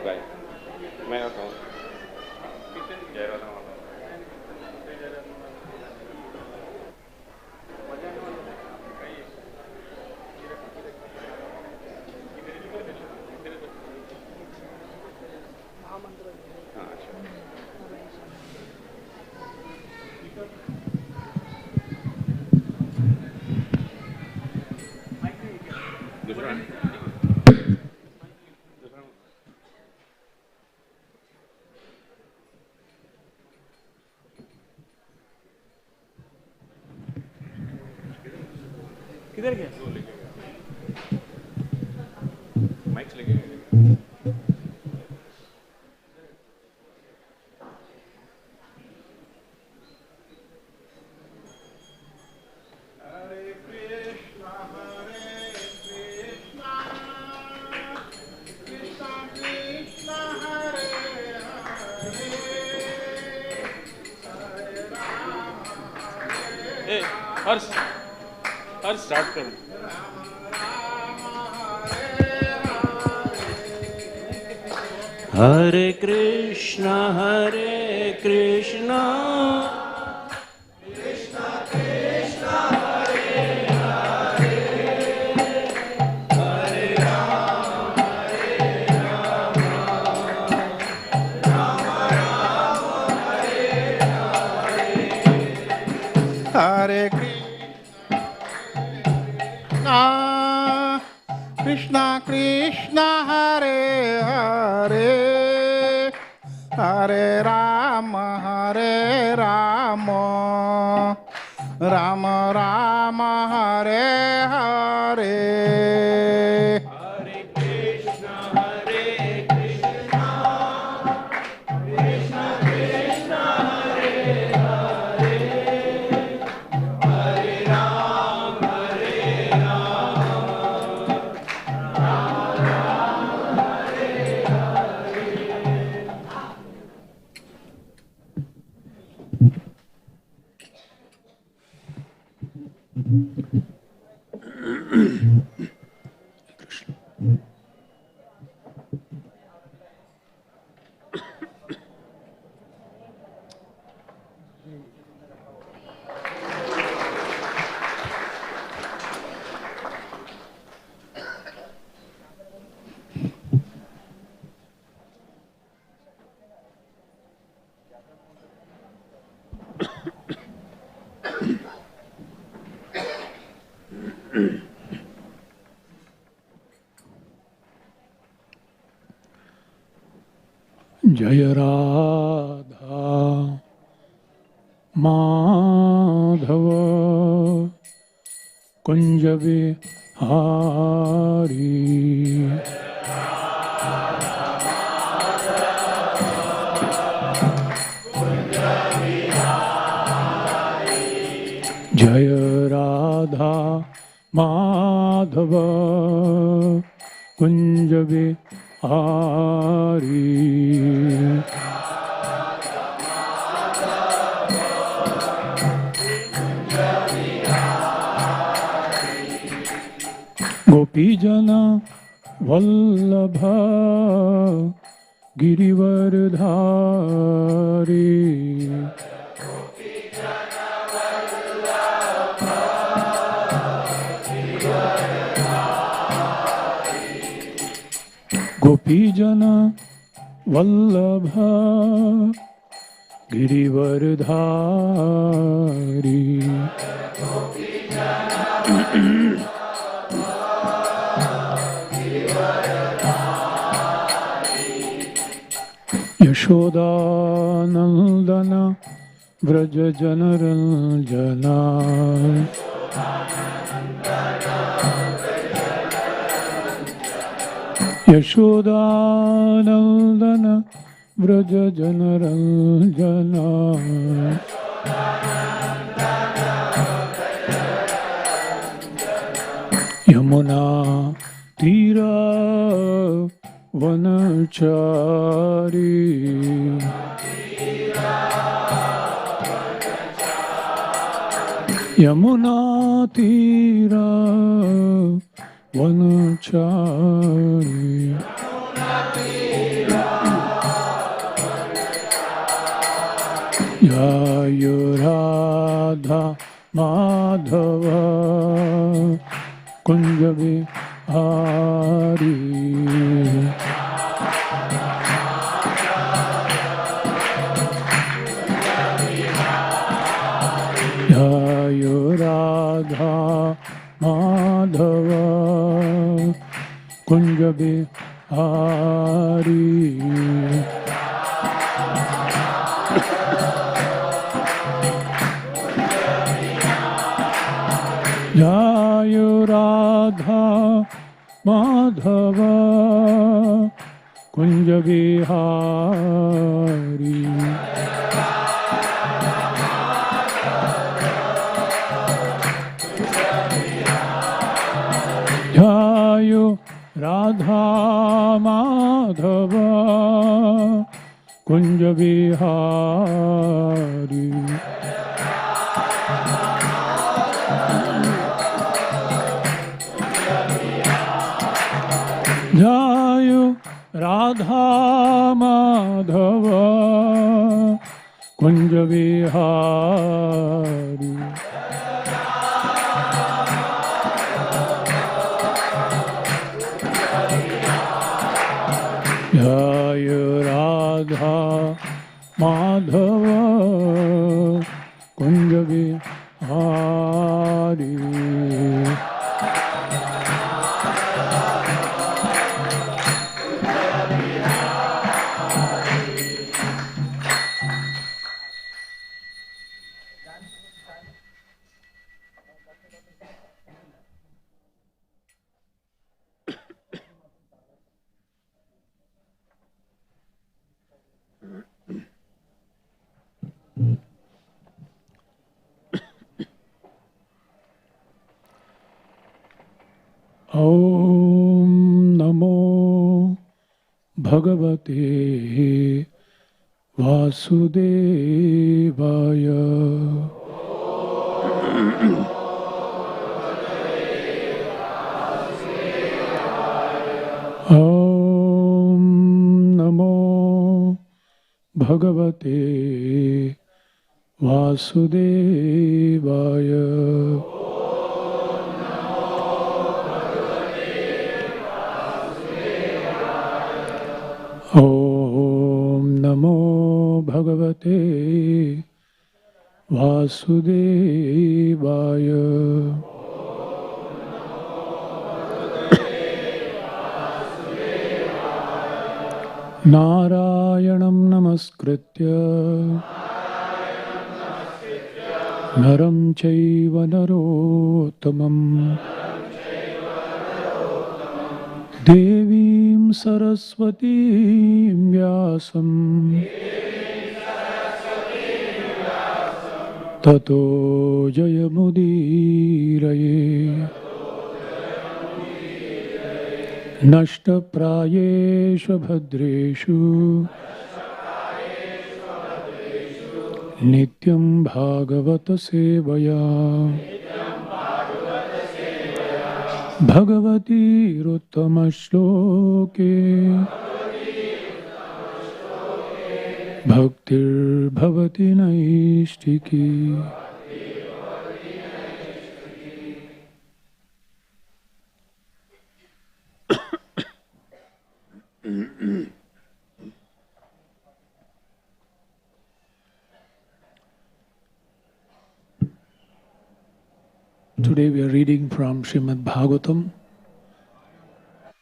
गाय मैं कहूँ किधर गया? माइक लेके हर स्टार्ट कर। हरे कृष्णा कृष्णा कृष्णा हरे हरे, हरे राम राम राम हरे हरे, हरे कृष्णा कृष्णा हरे हरे, हरे राम राम राम हरे हरे, हरे कृष्णा कृष्णा कृष्णा कृष्णा हरे हरे, हरे राम जय राधा माधव कुंज बिहारी, जय राधा माधव कुंज बिहारी, गोपीजन वल्लभ गिरिवरधारी, गोपीजन वल्लभ गिरिवरधारी, यशोदानंदन व्रज जनरंजना, यशोदानंदन व्रज जनरंजना, यमुना तीरा वनचारी, यमुना तीरा वनचारी, जय राधा माधव कुंज बिहारी जय राधा माधव कुंज बिहारी जय राधा माधव कुंज बिहारी जय राधा माधव कुंज बिहारी जय राधा माधव कुंज बिहारी जय राधा माधव कुंज बिहारी ॐ नमो भगवते वासुदेवाय ॐ नमो भगवते वासुदेवाय ॐ नमो भगवते वासुदेवाय नारायणं नमस्कृत्य नरं चैव नरोत्तमं देवीं सरस्वतीं व्यासं ततो जयमुदीरये नष्टप्रायेषु भद्रेषु नित्यं भागवत सेवया भगवतीरुत्तमश्लोके भक्तिर्भवति नैष्टिकी Today we are reading from Srimad Bhagavatam,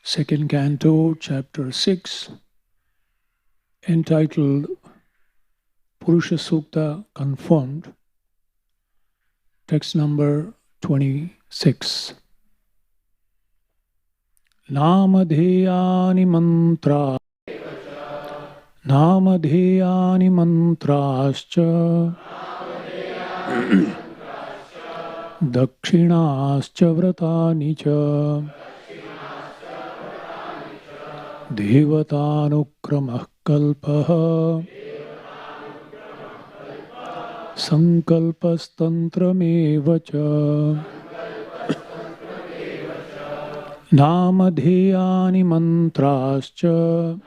second canto, chapter 6, entitled Purusha Sukta Confirmed, text number 26. Namadheyani mantrascha Dakshinascha vratani cha Devatanukramah kalpah Sankalpastantrameva cha Namadheyani mantrascha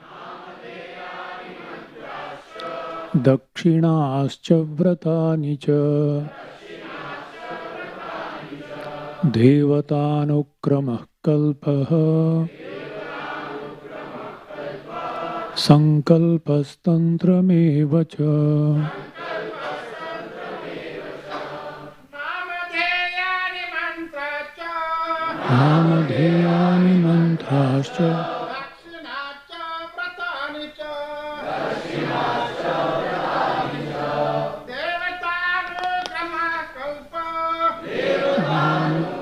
Dakshinascha Vratani Cha Devatanukramah Kalpaha Sankalpastantrameva Cha Namadhyani Mantrascha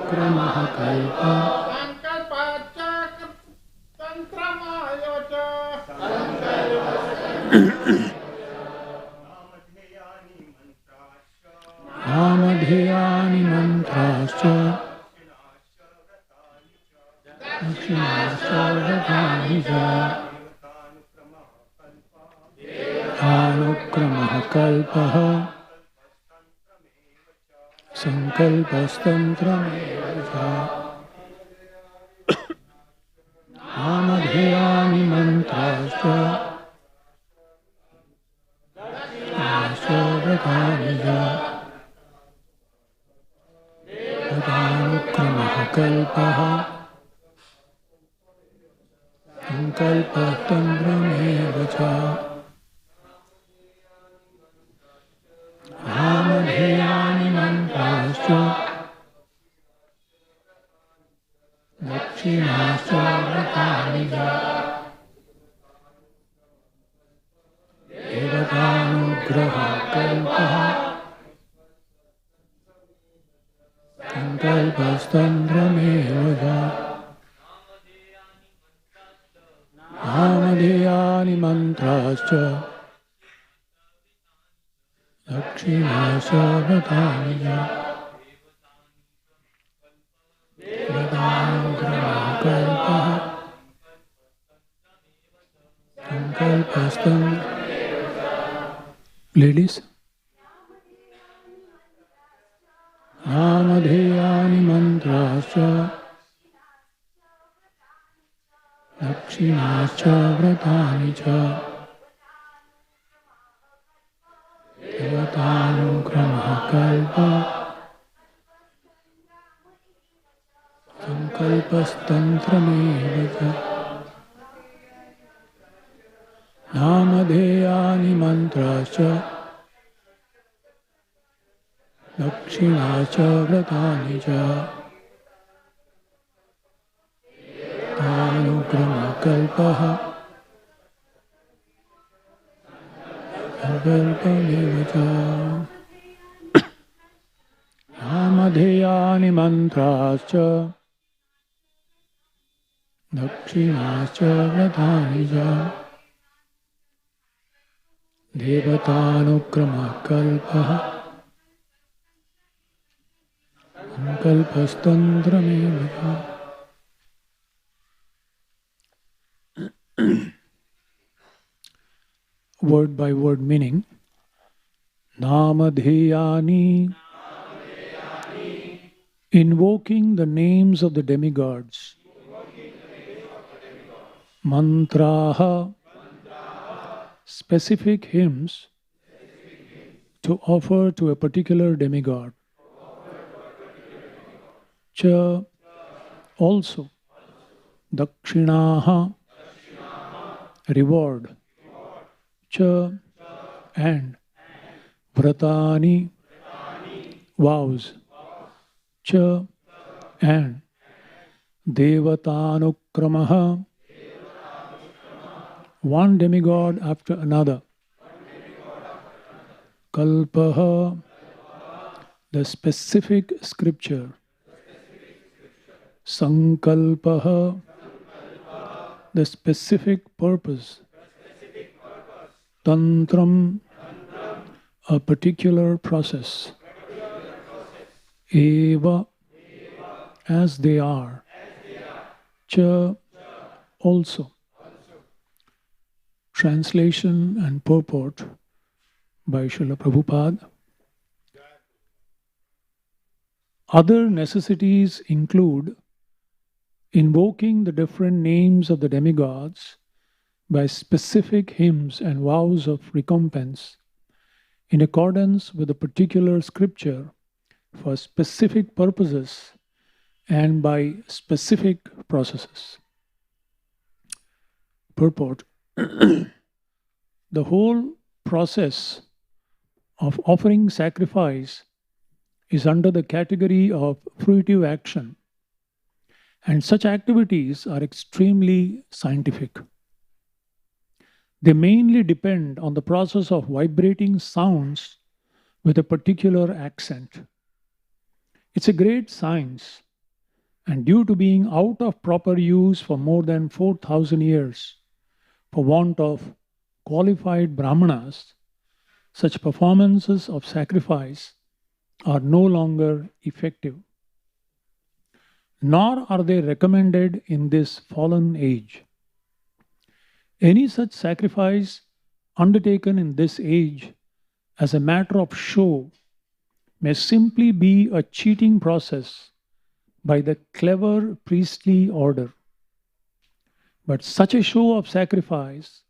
Kramaha Kalpa Namadhyani Mantrascha Dakshinascha Vratani Cha Anukramaha Kalpaha Sankalpastantrameva Cha Namadhyani Mantrascha Dakshinascha Vratani Cha Anukramaha Kalpaha Sankalpastantrameva Cha Namadhyani Mantrascha Dakshinascha Vratani Cha Devatanugraha Kalpaha Sankalpastantrameva Cha Namadhyani Mantrascha Dakshinascha Vratani Cha Devatanugraha Kalpaha Sankalpastantrameva. Ladies, Namadhyani Mantrascha Dakshinascha Vratani Cha Devatanugramaha Kalpa Sankalpastantrameva Cha Namadhyani Mantrascha Dakshinascha Vratani Cha Anukrama Kalpaha Akalpameva Cha Namadhyani Mantrascha Dakshinascha Vratani Cha Devatanukrama Kalpaha Sankalpastantrameva Cha. Word by word meaning. Namadhyani, invoking the names of the demigods. Mantraha, specific hymns to offer to a particular demigod. Cha, also. Dakshinaha, reward. Cha, and. Vratani, vows. Cha, and. Devatanukramaha, one demigod after another. Kalpaha, the specific scripture. Sankalpaha, the specific purpose. Tantram, a particular process. Eva, as they are. Cha, also. Translation and purport by Srila Prabhupada. Other necessities include invoking the different names of the demigods by specific hymns and vows of recompense in accordance with a particular scripture for specific purposes and by specific processes. Purport. The whole process of offering sacrifice is under the category of fruitive action, and such activities are extremely scientific. They mainly depend on the process of vibrating sounds with a particular accent. It's a great science, and due to being out of proper use for more than 4,000 years, for want of qualified brahmanas, such performances of sacrifice are no longer effective. Nor are they recommended in this fallen age. Any such sacrifice undertaken in this age as a matter of show may simply be a cheating process by the clever priestly order. But such a show of sacrifices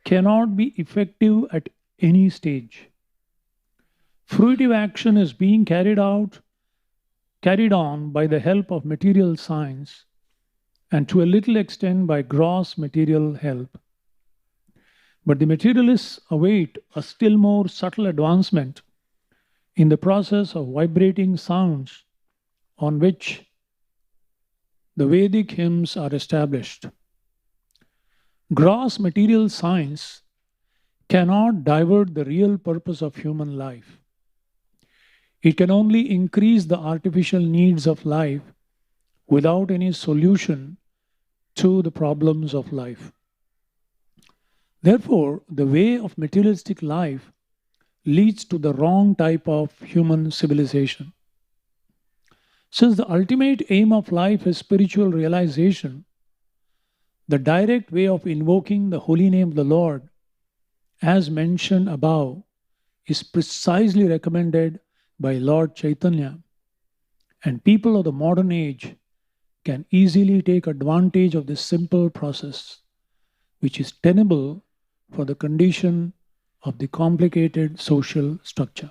cannot be effective at any stage. Fruitive action is being carried on by the help of material science and to a little extent by gross material help. But the materialists await a still more subtle advancement in the process of vibrating sounds on which the Vedic hymns are established. Gross material science cannot divert the real purpose of human life. It can only increase the artificial needs of life without any solution to the problems of life. Therefore, the way of materialistic life leads to the wrong type of human civilization. Since the ultimate aim of life is spiritual realization, the direct way of invoking the holy name of the Lord, as mentioned above, is precisely recommended by Lord Chaitanya, and people of the modern age can easily take advantage of this simple process, which is tenable for the condition of the complicated social structure.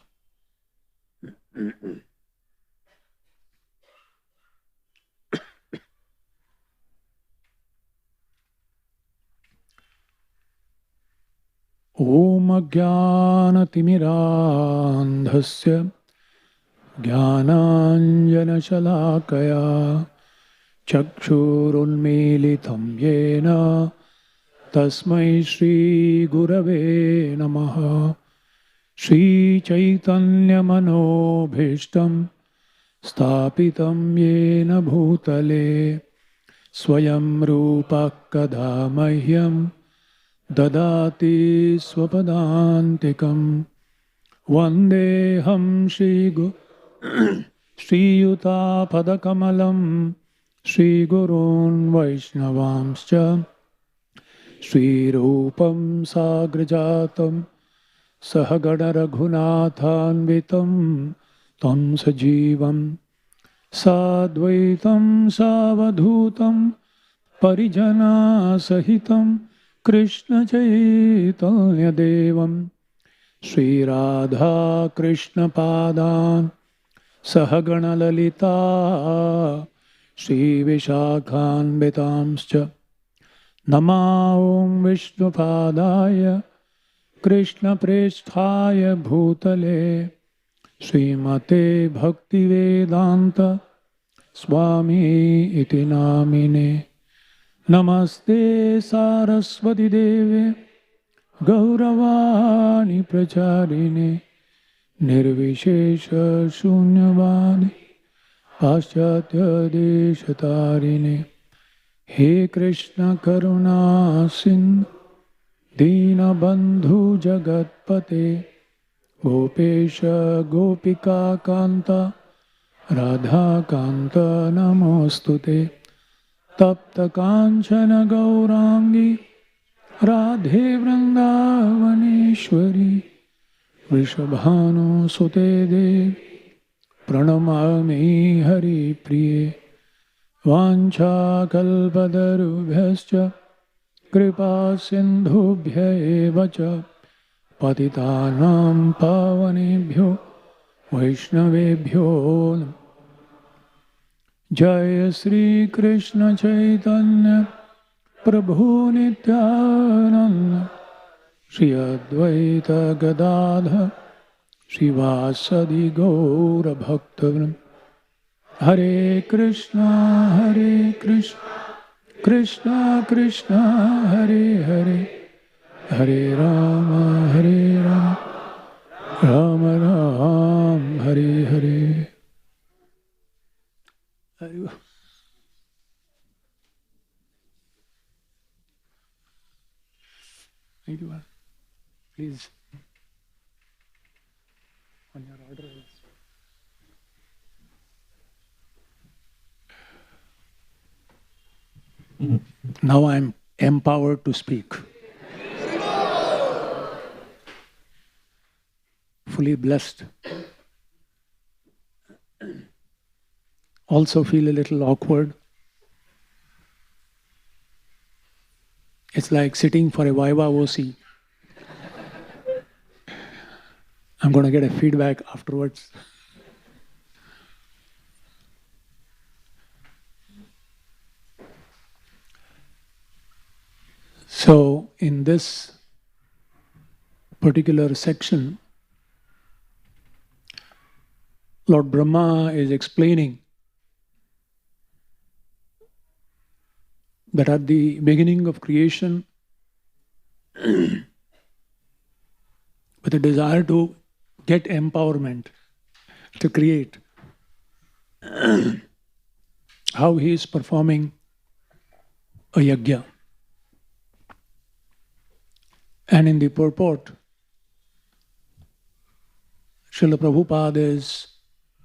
Om Ajnanatimirandhasya Jnananjanashalakaya Chakshurunmilitam Yena Tasmai Shri Gurave Namaha. Shri Chaitanya Manobhishtam Stapitam Yena Bhutale Swayam Rupa Kadamahyam Dadati Swapadantikam Vandeham Shri Yuta Padakamalam Shri Gurun Vaishnavamscha Shri Rupam Sagrajatam Sahagana Raghunathanvitam Tam Sajivam Sadvaitam Savadhutam Parijana Sahitam Krishna Chaitanya Devam Shri Radha Krishna Padan Sahagana Lalita Shri Vishakhan Betamscha Nama Om Vishnu Padaya Krishna Preshthaya Bhutale Srimate Bhakti Vedanta Swami Iti Namine Namaste Saraswati Deve Gauravani Pracharine Nirvishesha Shunyavadi Paschatya Deshatarine He Krishna Karuna Sindhu Dina Bandhu Jagatpate Gopesha Gopika Kanta Radha Kanta Namostute Tapta Kanchana Gaurangi Radhe Vrindavaneshwari Vrishabhanu Sute Devi Pranamami Hari Priye Vancha Kalpadarubhyascha Kripa sindhubhya eva cha patitanam pavanebhyo vaishnavebhyo namo. Jai Sri Krishna Chaitanya Prabhu Nityananda Shri Advaita Gadadha Srivasadi Gaura Bhaktavram. Hare Krishna, Krishna Krishna, Hare Hare, Hare Rama, Rama Ram, Hare Hare. Thank you. Please, on your order. Now I am empowered to speak. Fully blessed. Also feel a little awkward. It's like sitting for a Viva OC. I'm going to get a feedback afterwards. So, in this particular section, Lord Brahma is explaining that at the beginning of creation, with a desire to get empowerment, to create, how he is performing a yajna. And in the purport, Srila Prabhupada is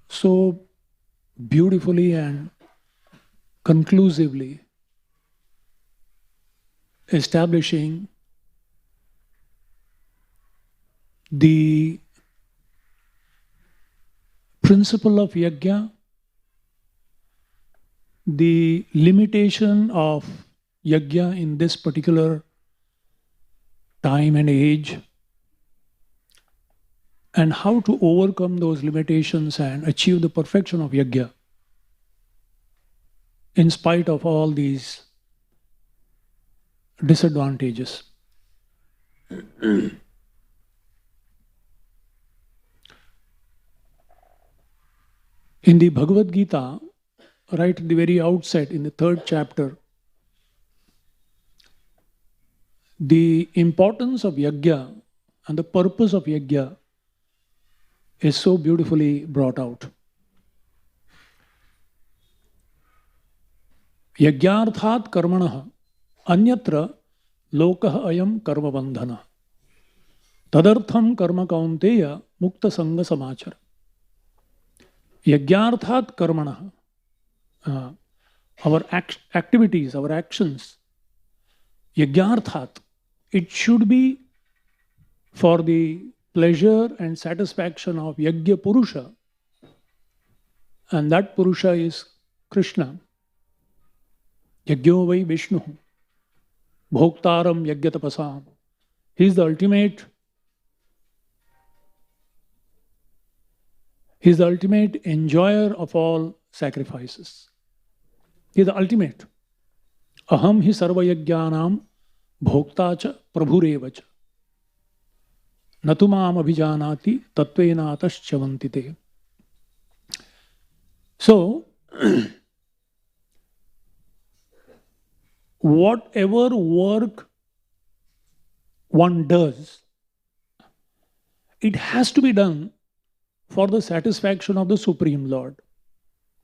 so beautifully and conclusively establishing the principle of yajna, the limitation of yajna in this particular time and age, and how to overcome those limitations and achieve the perfection of yajna in spite of all these disadvantages. In the Bhagavad Gita, right at the very outset, in the 3rd chapter, the importance of yajna and the purpose of yajna is so beautifully brought out. Yajnarthat karmanah anyatra lokah ayam karma bandhana tadartham karma kaunteya mukta sanga samachara. Yajnarthat karmanah, our activities, our actions, yajnarthat, it should be for the pleasure and satisfaction of Yajna Purusha, and that Purusha is Krishna. Yajno vai Vishnu, Bhoktaram Yajna Tapasam. He is the ultimate enjoyer of all sacrifices. He is the ultimate. Aham hi sarva yajnanam bhokta cha prabhurevacha. Natumam abhijanati tatvena ataschavantite. So, whatever work one does, it has to be done for the satisfaction of the Supreme Lord.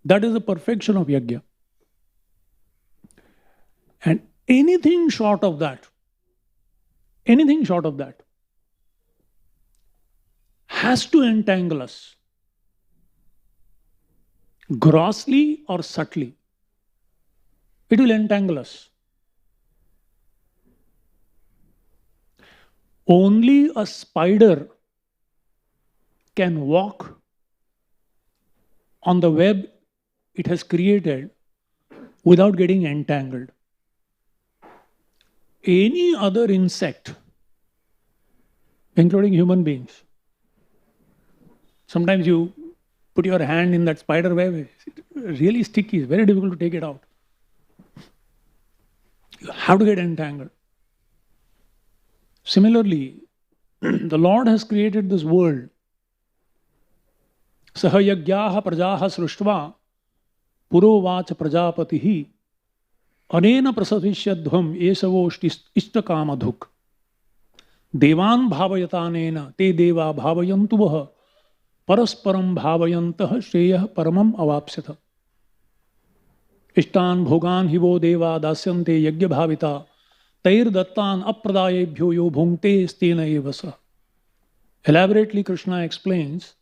That is the perfection of yajna. And anything short of that has to entangle us, grossly or subtly. It will entangle us. Only a spider can walk on the web it has created without getting entangled. any other insect, including human beings. Sometimes you put your hand in that spider web, it's really sticky, it's very difficult to take it out. You have to get entangled. Similarly, the Lord has created this world. Sahayagyaha prajaha sruštva purovacha prajapatihi anena prasavishyadhvam esavo ishtakamadhuk devan bhavayatanena te deva bhavayantu vaha parasparam bhavayantah shreyah paramam avapsyatha ishtan bhogan hivo deva dasyante yagya bhavita tair dattan apradayebhyo yo bhungte stena evasa. Elaborately, Krishna explains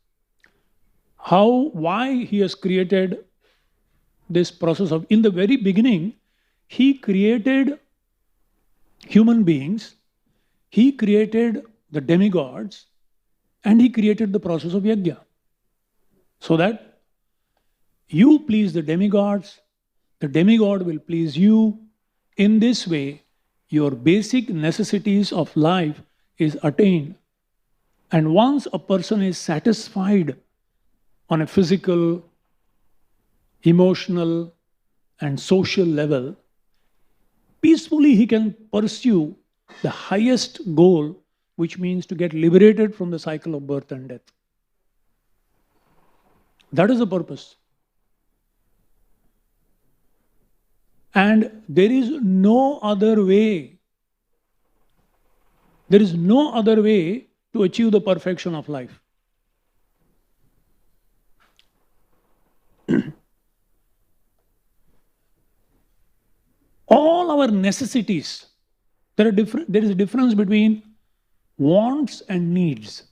why he has created this process of, in the very beginning, he created human beings, he created the demigods, and he created the process of yajna. So that you please the demigods, the demigod will please you. In this way, your basic necessities of life is attained. And once a person is satisfied on a physical, emotional, and social level, peacefully he can pursue the highest goal, which means to get liberated from the cycle of birth and death. That is the purpose. And there is no other way. There is no other way to achieve the perfection of life. All our necessities, there is a difference between wants and needs.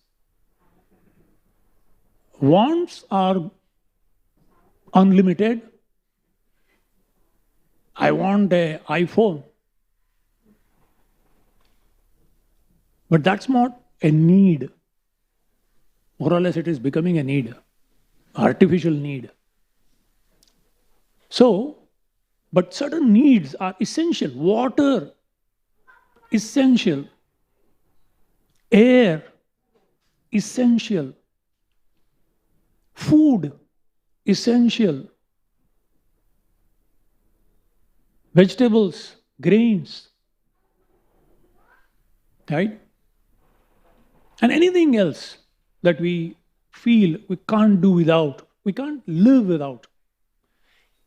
Wants are unlimited. I want an iPhone. But that's not a need. More or less it is becoming a need, artificial need. So, but certain needs are essential. Water, essential. Air, essential. Food, essential. Vegetables, grains, right? And anything else that we feel we can't do without, we can't live without.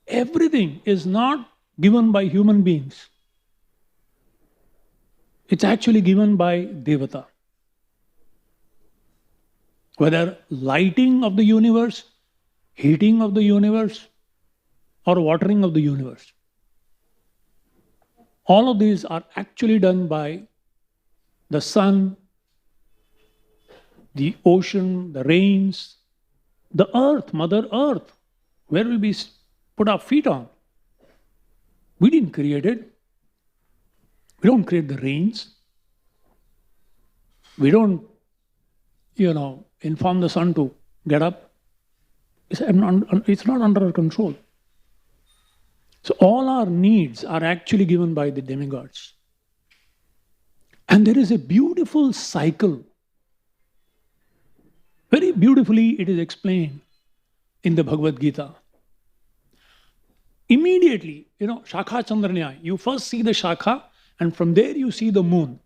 Everything is not given by human beings. It's actually given by Devata. Whether lighting of the universe, heating of the universe, or watering of the universe. All of these are actually done by the sun, the ocean, the rains, the earth, Mother Earth. Where will we put our feet on? We didn't create it. We don't create the rains. We don't, inform the sun to get up. It's not under our control. So all our needs are actually given by the demigods. And there is a beautiful cycle. Very beautifully it is explained in the Bhagavad Gita. Immediately, Shakha Chandranyaya, you first see the Shakha and from there you see the moon.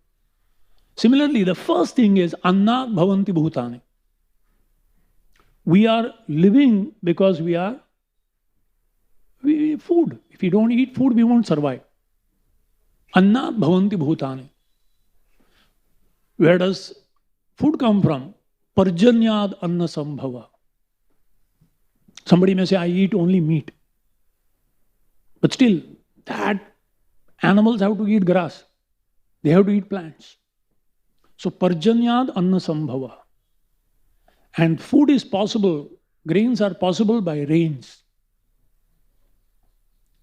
Similarly, the first thing is Annat Bhavanti Bhutani. We are living because we food. If we don't eat food, we won't survive. Annat Bhavanti Bhutani. Where does food come from? Parjanyad Anna Sambhava. Somebody may say, I eat only meat. But still, that animals have to eat grass. They have to eat plants. So Parjanyad Anna Sambhava. And food is possible, grains are possible by rains.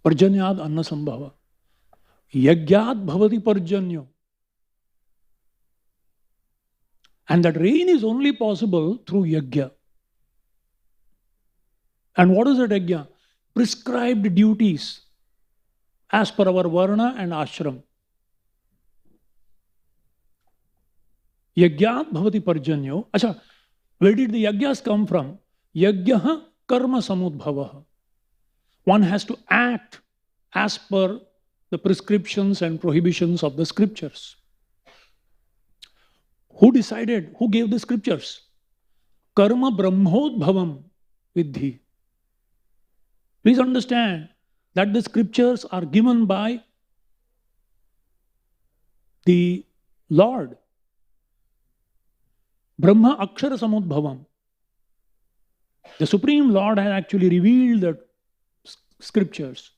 Parjanyad Anna Sambhava. Yagyat Bhavati Parjanyo. And that rain is only possible through yajna. And what is that yajna? Prescribed duties as per our varna and ashram. Yagyat bhavati parjanyo. Acha, where did the yagyas come from? Yagyaha karma samudbhavaha. One has to act as per the prescriptions and prohibitions of the scriptures. Who decided? Who gave the scriptures? Karma brahmodbhavam vidhi. Please understand that the scriptures are given by the Lord. Brahma akshara samudbhavam. The Supreme Lord has actually revealed the scriptures.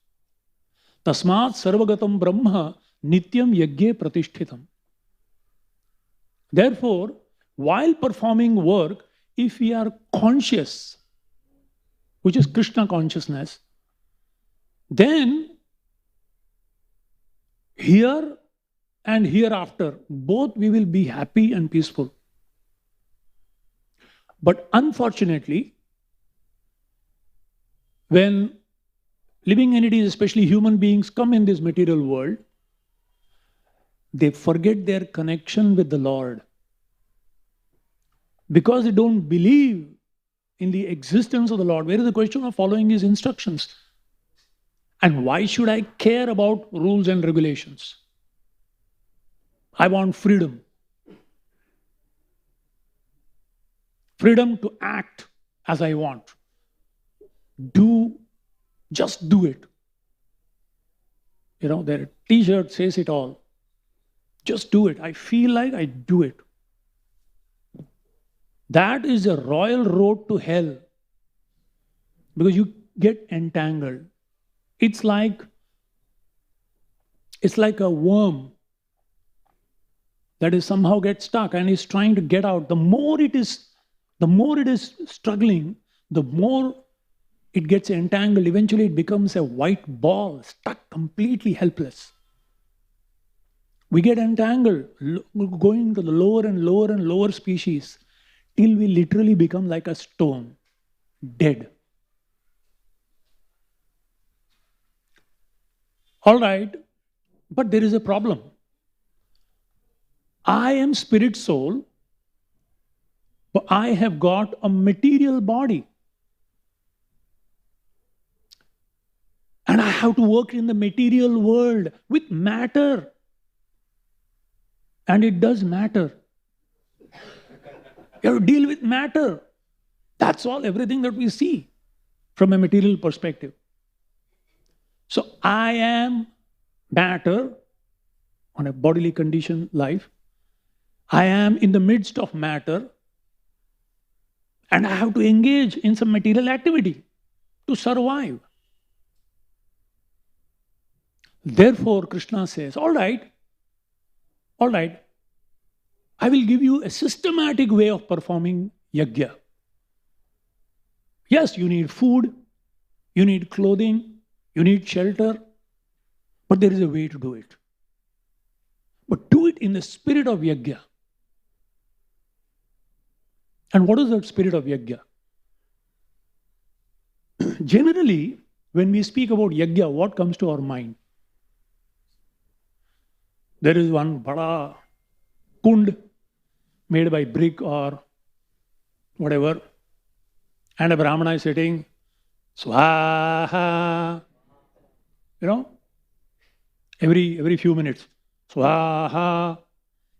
Tasmat sarvagatam brahma nityam yagye pratishthitam. Therefore, while performing work, if we are conscious, which is Krishna consciousness, then here and hereafter, both we will be happy and peaceful. But unfortunately, when living entities, especially human beings, come in this material world, they forget their connection with the Lord. Because they don't believe in the existence of the Lord, where is the question of following His instructions? And why should I care about rules and regulations? I want freedom. Freedom to act as I want. Just do it. Their t-shirt says it all. Just do it. I feel like I do it. That is a royal road to hell. Because you get entangled. It's like a worm that is somehow gets stuck and is trying to get out. The more it is struggling, the more it gets entangled. Eventually it becomes a white ball, stuck, completely helpless. We get entangled, going to the lower and lower and lower species, till we literally become like a stone, dead. All right, but there is a problem. I am spirit soul, but I have got a material body. And I have to work in the material world with matter. And it does matter. You have to deal with matter. That's all, everything that we see from a material perspective. So I am matter on a bodily condition life. I am in the midst of matter. And I have to engage in some material activity to survive. Therefore, Krishna says, all right, I will give you a systematic way of performing yajna. Yes, you need food, you need clothing, you need shelter, but there is a way to do it. But do it in the spirit of yajna. And what is that spirit of yajna? Generally, when we speak about yajna, what comes to our mind? There is one bada kund made by brick or whatever, and a Brahmana is sitting, swaha, every few minutes, swaha.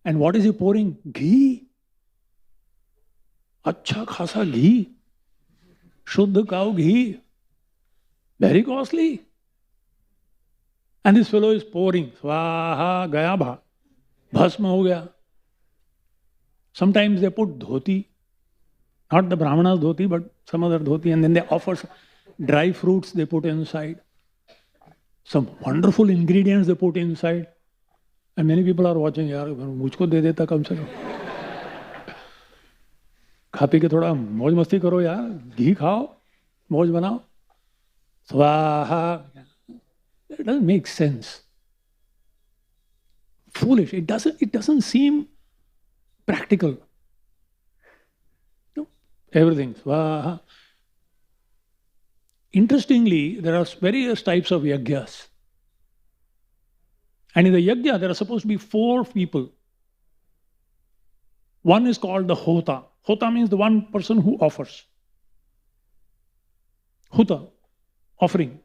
And what is he pouring? Ghee. Acha khasa ghee. Shuddha cow ghee. Very costly. And this fellow is pouring, swaha, gaya bha, bhasma ho gaya. Sometimes they put dhoti, not the Brahmana's dhoti, but some other dhoti, and then they offer dry fruits they put inside. Some wonderful ingredients they put inside. And many people are watching, yaar, mujhko de deta kam se kam. खा P के थोड़ा मौज मस्ती करो यार, घी खाओ, मौज बनाओ, स्वाहा. It doesn't make sense. Foolish. It doesn't seem practical. No, everything. Swaha. Interestingly, there are various types of yajnas. And in the yajna, there are supposed to be 4 people. One is called the hota. Hota means the one person who offers. Huta, offering.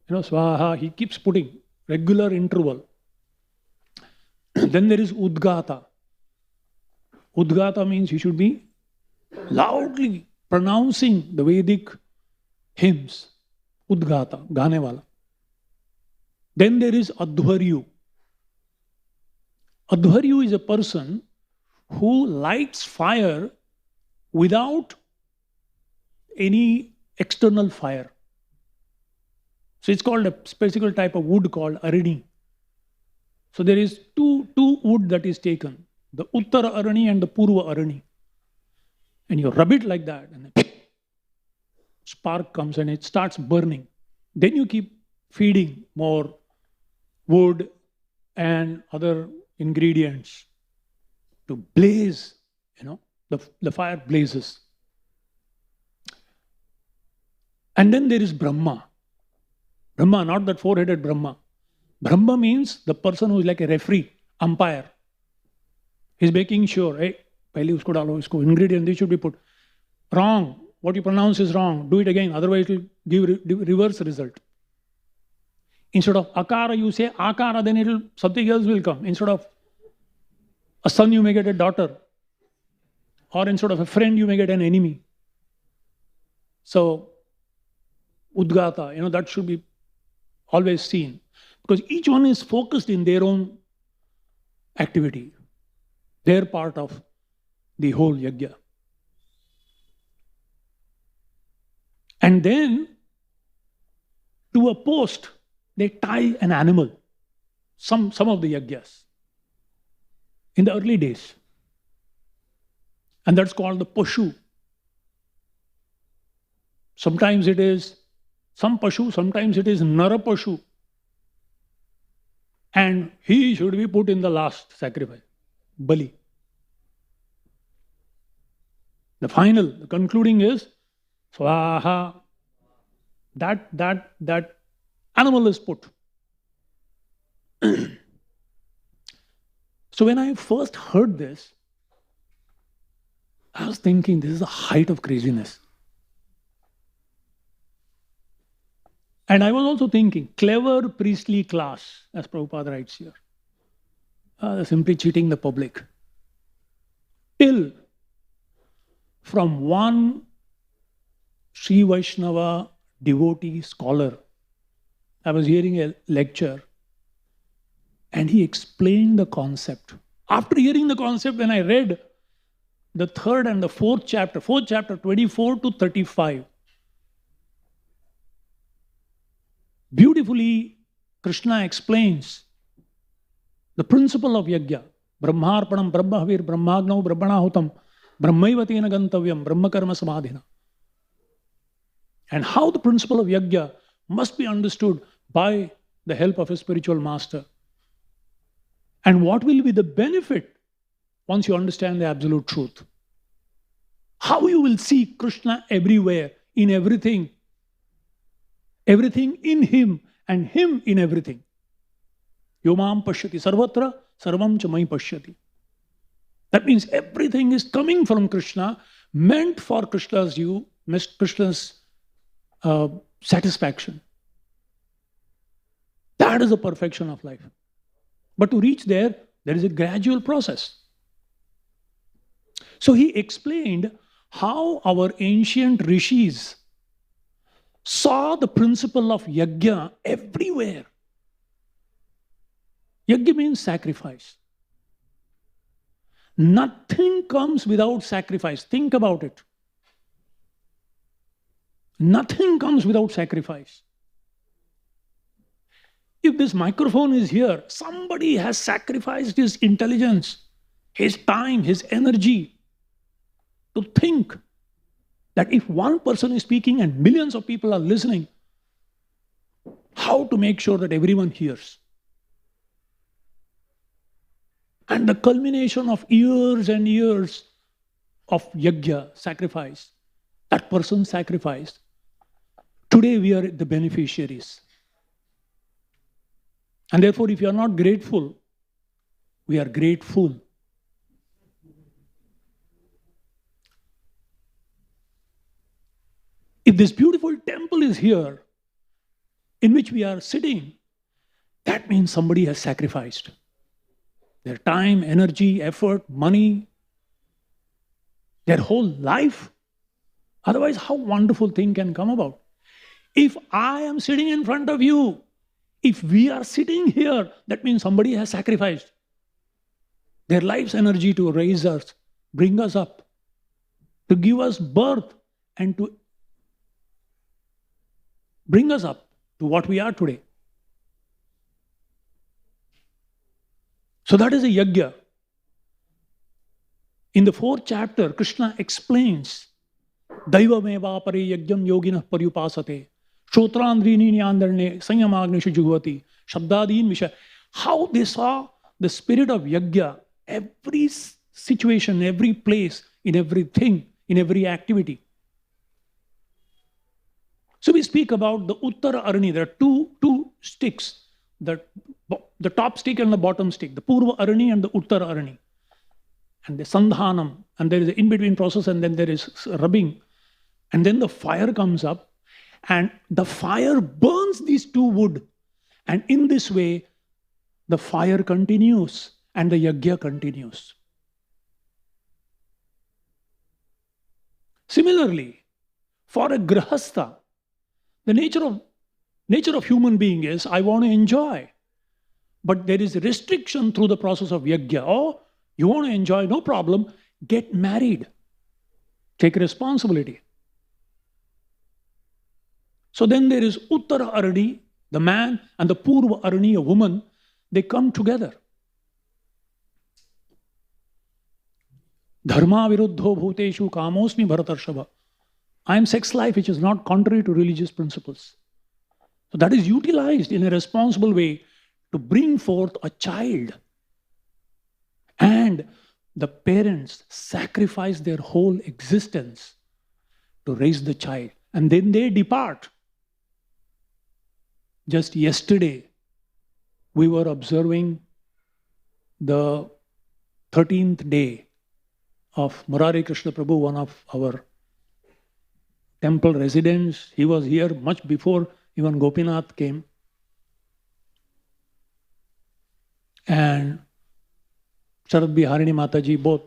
Swaha, he keeps putting regular interval. Then there is udgata. Udgata means he should be loudly pronouncing the Vedic hymns. Udgata, gaane wala. Then there is adhvaryu. Adhvaryu is a person who lights fire without any external fire. So it's called a specific type of wood called arani. So there is two wood that is taken, the Uttara arani and the Purva arani. And you rub it like that, and then spark comes and it starts burning. Then you keep feeding more wood and other ingredients to blaze, the fire blazes. And then there is Brahma. Brahma, not that four-headed Brahma. Brahma means the person who is like a referee, umpire. He's making sure, hey, pehle usko dalo, isko ingredient, this should be put. Wrong. What you pronounce is wrong. Do it again. Otherwise, it will give reverse result. Instead of akara, you say akara, then something else will come. Instead of a son, you may get a daughter. Or instead of a friend, you may get an enemy. So, udgata, that should be always seen. Because each one is focused in their own activity. Their part of the whole yajna. And then, to a post, they tie an animal. Some of the yajnas. In the early days. And that's called the pashu. Sometimes it is some pashu, sometimes it is nara pashu. And he should be put in the last sacrifice, bali. The concluding is swaha. That animal is put. So when I first heard this, I was thinking this is the height of craziness. And I was also thinking, clever priestly class, as Prabhupada writes here. They're simply cheating the public. Till from one Sri Vaishnava devotee scholar, I was hearing a lecture and he explained the concept. After hearing the concept, when I read the third and the fourth chapter 24 to 35, beautifully Krishna explains the principle of yajna. Brahmarpanam brahmahavir brahmagnau brahmanahutam brahmaivatena gantavyam brahmakarma samadhina. And how the principle of yajna must be understood by the help of a spiritual master. And what will be the benefit once you understand the absolute truth? How you will see Krishna everywhere, in everything. Everything in him and him in everything. Yomam pashyati sarvatra sarvam cha mai pashyati. That means everything is coming from Krishna, meant for Krishna's satisfaction. That is the perfection of life. But to reach there is a gradual process. So he explained how our ancient rishis saw the principle of yajna everywhere. Yajna means sacrifice. Nothing comes without sacrifice. Think about it. Nothing comes without sacrifice. If this microphone is here, somebody has sacrificed his intelligence, his time, his energy to think that if one person is speaking and millions of people are listening, how to make sure that everyone hears. And the culmination of years and years of yajna, sacrifice, that person sacrificed. Today we are the beneficiaries. And therefore, if you are not grateful, we are grateful. If this beautiful temple is here, in which we are sitting, that means somebody has sacrificed their time, energy, effort, money, their whole life. Otherwise, how wonderful thing can come about? If I am sitting in front of you, if we are sitting here, that means somebody has sacrificed their life's energy to raise us, bring us up, to give us birth, and to bring us up to what we are today. So that is a yajna. In the 4th chapter, Krishna explains Daivameva pare yajnam yoginah paryupasate Shotrandrini nyandarne sanyamagnishu jugvati Shabdadin visha. How they saw the spirit of yajna, every situation, every place, in everything, in every activity. So we speak about the Uttara Arani. There are two sticks, the top stick and the bottom stick, the Purva Arani and the Uttara Arani. And the Sandhanam, and there is an in-between process, and then there is rubbing. And then the fire comes up, and the fire burns these two wood. And in this way, the fire continues and the yajna continues. Similarly, for a grahastha, the nature of human being is, I want to enjoy. But there is a restriction through the process of yajna. Oh, you want to enjoy, no problem. Get married. Take responsibility. So then there is Uttara Arani, the man, and the Purva Arani, a woman. They come together. Dharma viruddho bhuteshu kamosmi bharatarshava. I am sex life which is not contrary to religious principles. So that is utilized in a responsible way to bring forth a child. And the parents sacrifice their whole existence to raise the child. And then they depart. Just yesterday, we were observing the 13th day of Murari Krishna Prabhu, one of our temple residents. He was here much before even Gopinath came. And Sharad Biharini Mataji, both,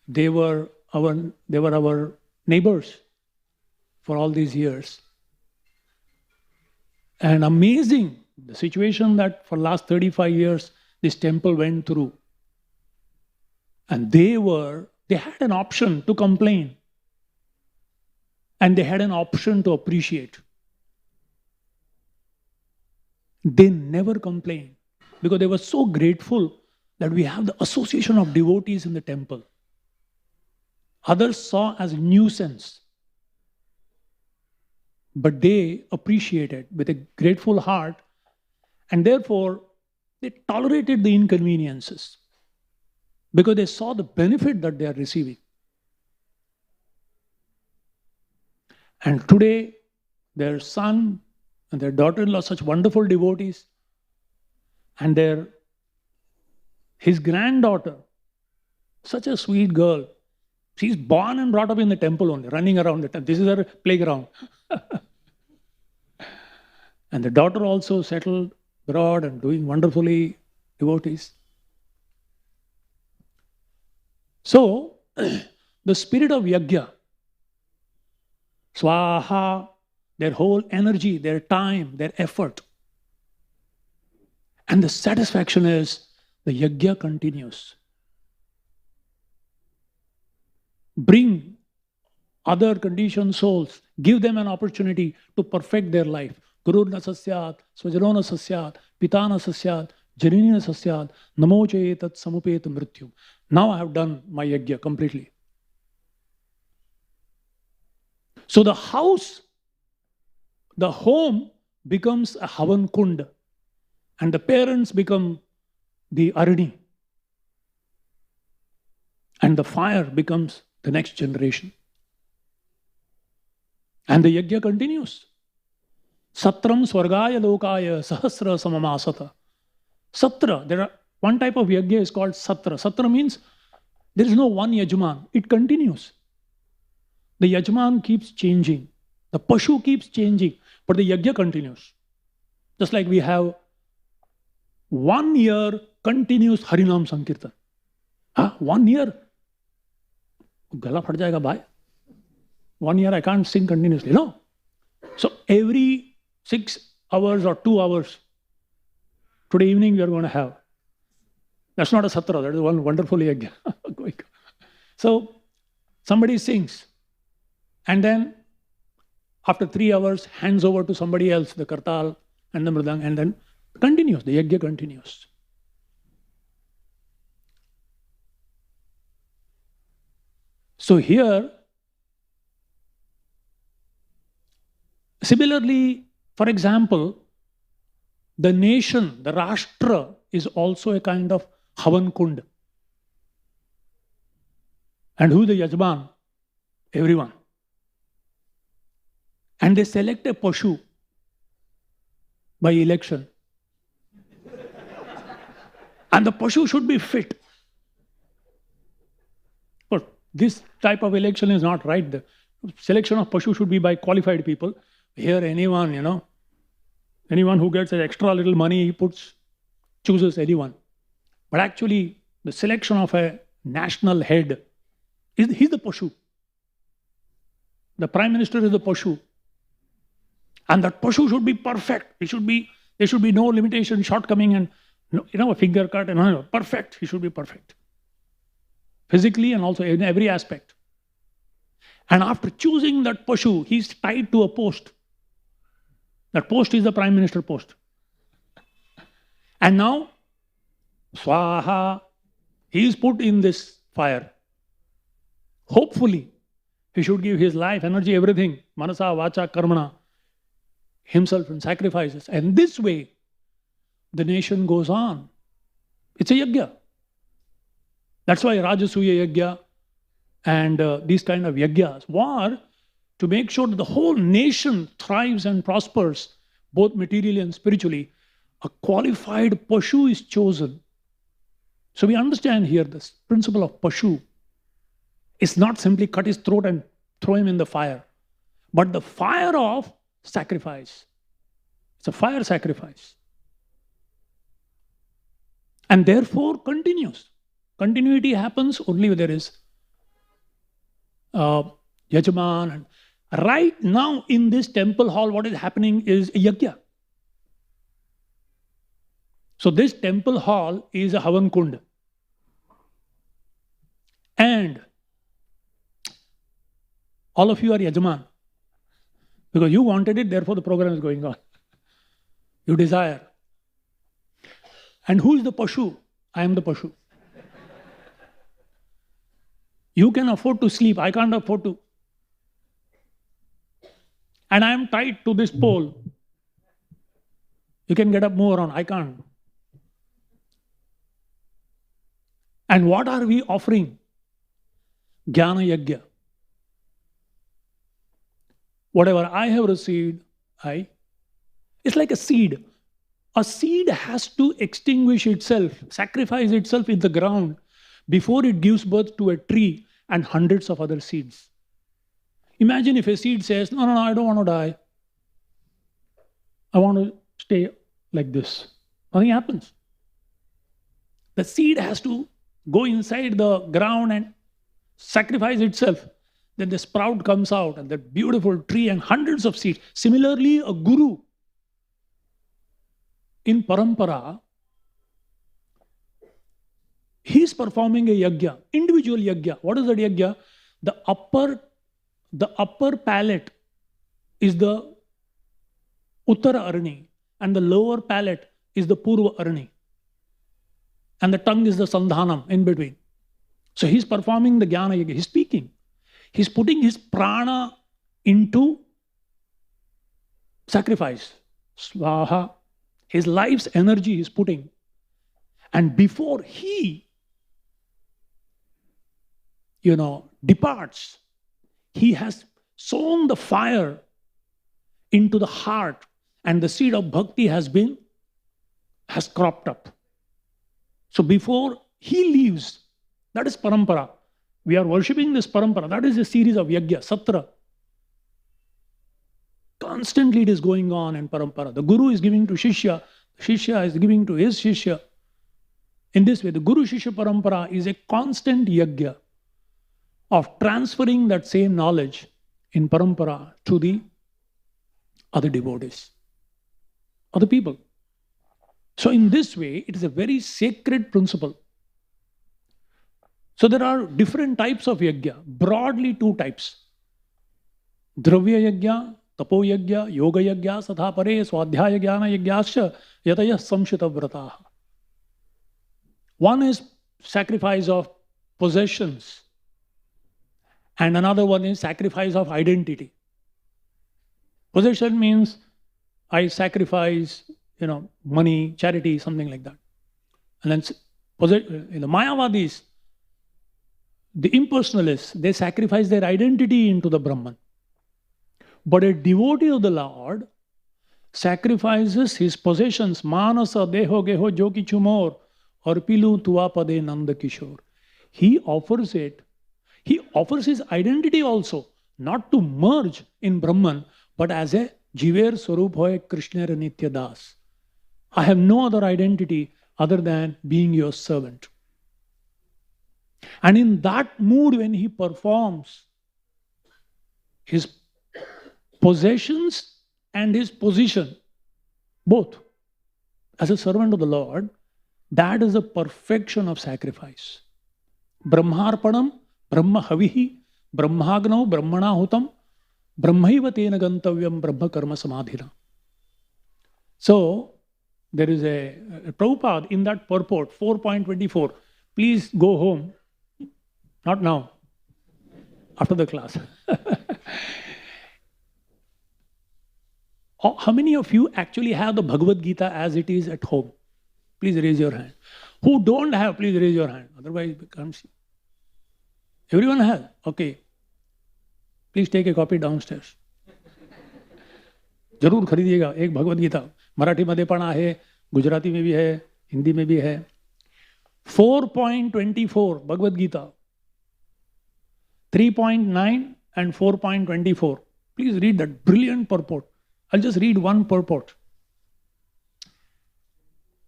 they were our neighbors for all these years. And amazing, the situation that for last 35 years this temple went through. And they had an option to complain. And they had an option to appreciate. They never complained because they were so grateful that we have the association of devotees in the temple. Others saw as a nuisance. But they appreciated with a grateful heart, and therefore they tolerated the inconveniences because they saw the benefit that they are receiving. And today, their son and their daughter-in-law, such wonderful devotees, and his granddaughter, such a sweet girl. She's born and brought up in the temple only, running around the temple. This is her playground. And the daughter also settled abroad and doing wonderfully devotees. So, the spirit of yajna, swaha, their whole energy, their time, their effort. And the satisfaction is the yajna continues. Bring other conditioned souls, give them an opportunity to perfect their life. Guru na sasyat, swajano na sasyat, pita na sasyat, janini na sasyat, namo chetat samupet mrityum. Now I have done my yajna completely. So the house, the home becomes a havan kund, and the parents become the arani, and the fire becomes the next generation. And the yajna continues. Satram swargaya lokaya sahasra samamasata. Satra, one type of yajna is called satra. Satra means there is no one yajman. It continues. The yajman keeps changing. The Pashu keeps changing, but the Yajna continues. Just like we have 1 year continuous Harinam Sankirtan. 1 year? Gala phat jayega bhai. 1 year I can't sing continuously. No. So every 6 hours or 2 hours, today evening we are going to have. That's not a satra, that is one wonderful yajna. So somebody sings, and then after 3 hours hands over to somebody else, the kartal and the mridang, and then continues, the yajna continues. So here, similarly, for example, the nation, the Rashtra, is also a kind of Havan Kund. And who the Yajman? Everyone. And they select a Pashu by election. And the Pashu should be fit. But this type of election is not right. The selection of Pashu should be by qualified people. Here anyone, anyone who gets an extra little money, he chooses anyone. But actually, the selection of a national head, he's the Pashu. The Prime Minister is the Pashu. And that Pashu should be perfect. There should be no limitation, shortcoming, and a finger cut, and perfect. He should be perfect. Physically and also in every aspect. And after choosing that Pashu, he's tied to a post. That post is the Prime Minister post. And now, Swaha, he is put in this fire. Hopefully, he should give his life, energy, everything, manasa, vacha, karmana, himself and sacrifices. And this way, the nation goes on. It's a yajna. That's why Rajasuya yajna and these kind of yajnas were to make sure that the whole nation thrives and prospers, both materially and spiritually. A qualified Pashu is chosen. So we understand here this principle of Pashu. It's not simply cut his throat and throw him in the fire, but the fire of sacrifice. It's a fire sacrifice. And therefore continues. Continuity happens only when there is Yajman. And right now in this temple hall, what is happening is a yajna. So this temple hall is a Havan Kund. And all of you are Yajman. Because you wanted it, therefore the program is going on. You desire. And who is the Pashu? I am the Pashu. You can afford to sleep. I can't afford to. And I am tied to this pole. You can get up, move around. I can't. And what are we offering? Jnana Yajna. Whatever I have received, it's like a seed. A seed has to extinguish itself, sacrifice itself in the ground before it gives birth to a tree and hundreds of other seeds. Imagine if a seed says, no, I don't want to die. I want to stay like this. Nothing happens. The seed has to go inside the ground and sacrifice itself. Then the sprout comes out and that beautiful tree and hundreds of seeds. Similarly, a guru in parampara, he's performing a yajna, individual yajna. What is that yajna? The upper palate is the Uttara Arni and the lower palate is the Purva Arni. And the tongue is the Sandhanam in between. So he's performing the Jnana Yajna. He's speaking. He's putting his prana into sacrifice. Swaha. His life's energy he's putting. And before he, departs, he has sown the fire into the heart and the seed of bhakti has cropped up. So before he leaves, that is parampara. We are worshipping this parampara. That is a series of yajna, satra. Constantly it is going on in parampara. The guru is giving to Shishya, Shishya is giving to his Shishya. In this way, the Guru Shishya Parampara is a constant yajna of transferring that same knowledge in parampara to the other devotees, other people. So in this way, it is a very sacred principle. So there are different types of yajna, broadly two types. Dravya yajna, tapo yajna, yoga yajna, satha pare, swadhyaya jnana yajnasya, yataya samshita vrataha. One is sacrifice of possessions, and another one is sacrifice of identity. Possession means I sacrifice, money, charity, something like that. And then in the Mayavadis, the impersonalists, they sacrifice their identity into the Brahman. But a devotee of the Lord sacrifices his possessions, manasa, deho, geho, joki, chumor, or pilu, tuva, pade, nanda, kishore. He offers it. He offers his identity also, not to merge in Brahman, but as a Jiver Swarup hoye Krishna Nitya Das. I have no other identity other than being your servant. And in that mood, when he performs his possessions and his position, both as a servant of the Lord, that is the perfection of sacrifice. Brahmarpanam, Brahma Havihi, Brahmagnau, Brahmanahutam, Brahmaiva tena gantavyam Brahma karma samadhina. So, there is a Prabhupada in that purport, 4.24. Please go home. Not now. After the class. How many of you actually have the Bhagavad Gita as it is at home? Please raise your hand. Who don't have, please raise your hand. Otherwise, we can't see. Everyone has? Okay. Please take a copy downstairs. जरूर खरीदिएगा एक भगवद गीता. मराठी मध्ये पण आहे, गुजराती में भी है, हिंदी में भी है. 4.24 Bhagavad Gita. 3.9 and 4.24. Please read that brilliant purport. I'll just read one purport.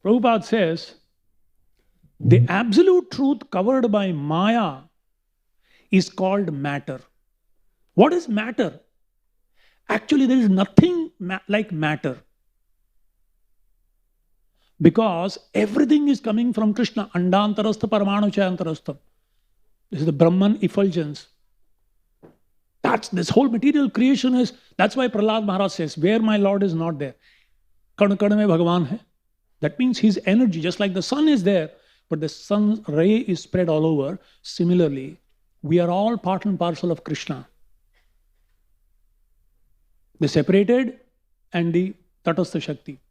Prabhupada says, the absolute truth covered by Maya is called matter. What is matter? Actually, there is nothing like matter. Because everything is coming from Krishna. Andantarastha paramanu chayantarastha. This is the Brahman effulgence. This whole material creation is, that's why Prahlad Maharaj says, where my Lord is not there. Karna karna mein Bhagavan hai. That means his energy, just like the sun is there, but the sun's ray is spread all over. Similarly, we are all part and parcel of Krishna. The separated and the Tatastha Shakti.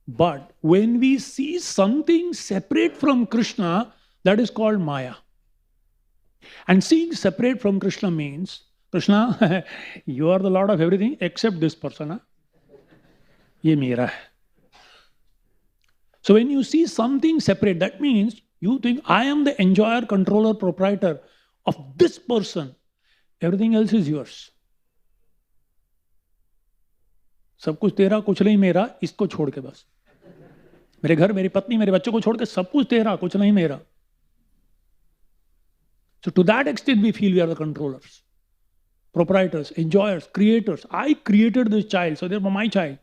But when we see something separate from Krishna, that is called Maya. And seeing separate from Krishna means, Krishna, you are the Lord of everything except this person. Ye mera hai. So when you see something separate, that means you think, I am the enjoyer, controller, proprietor of this person. Everything else is yours. सब कुछ तेरा, कुछ नहीं मेरा, इसको छोड़ के बस. मेरे घर, मेरी पत्नी, मेरे बच्चों को छोड़ के सब कुछ तेरा, कुछ नहीं मेरा. So to that extent we feel we are the controllers, proprietors, enjoyers, creators. I created this child, so therefore my child.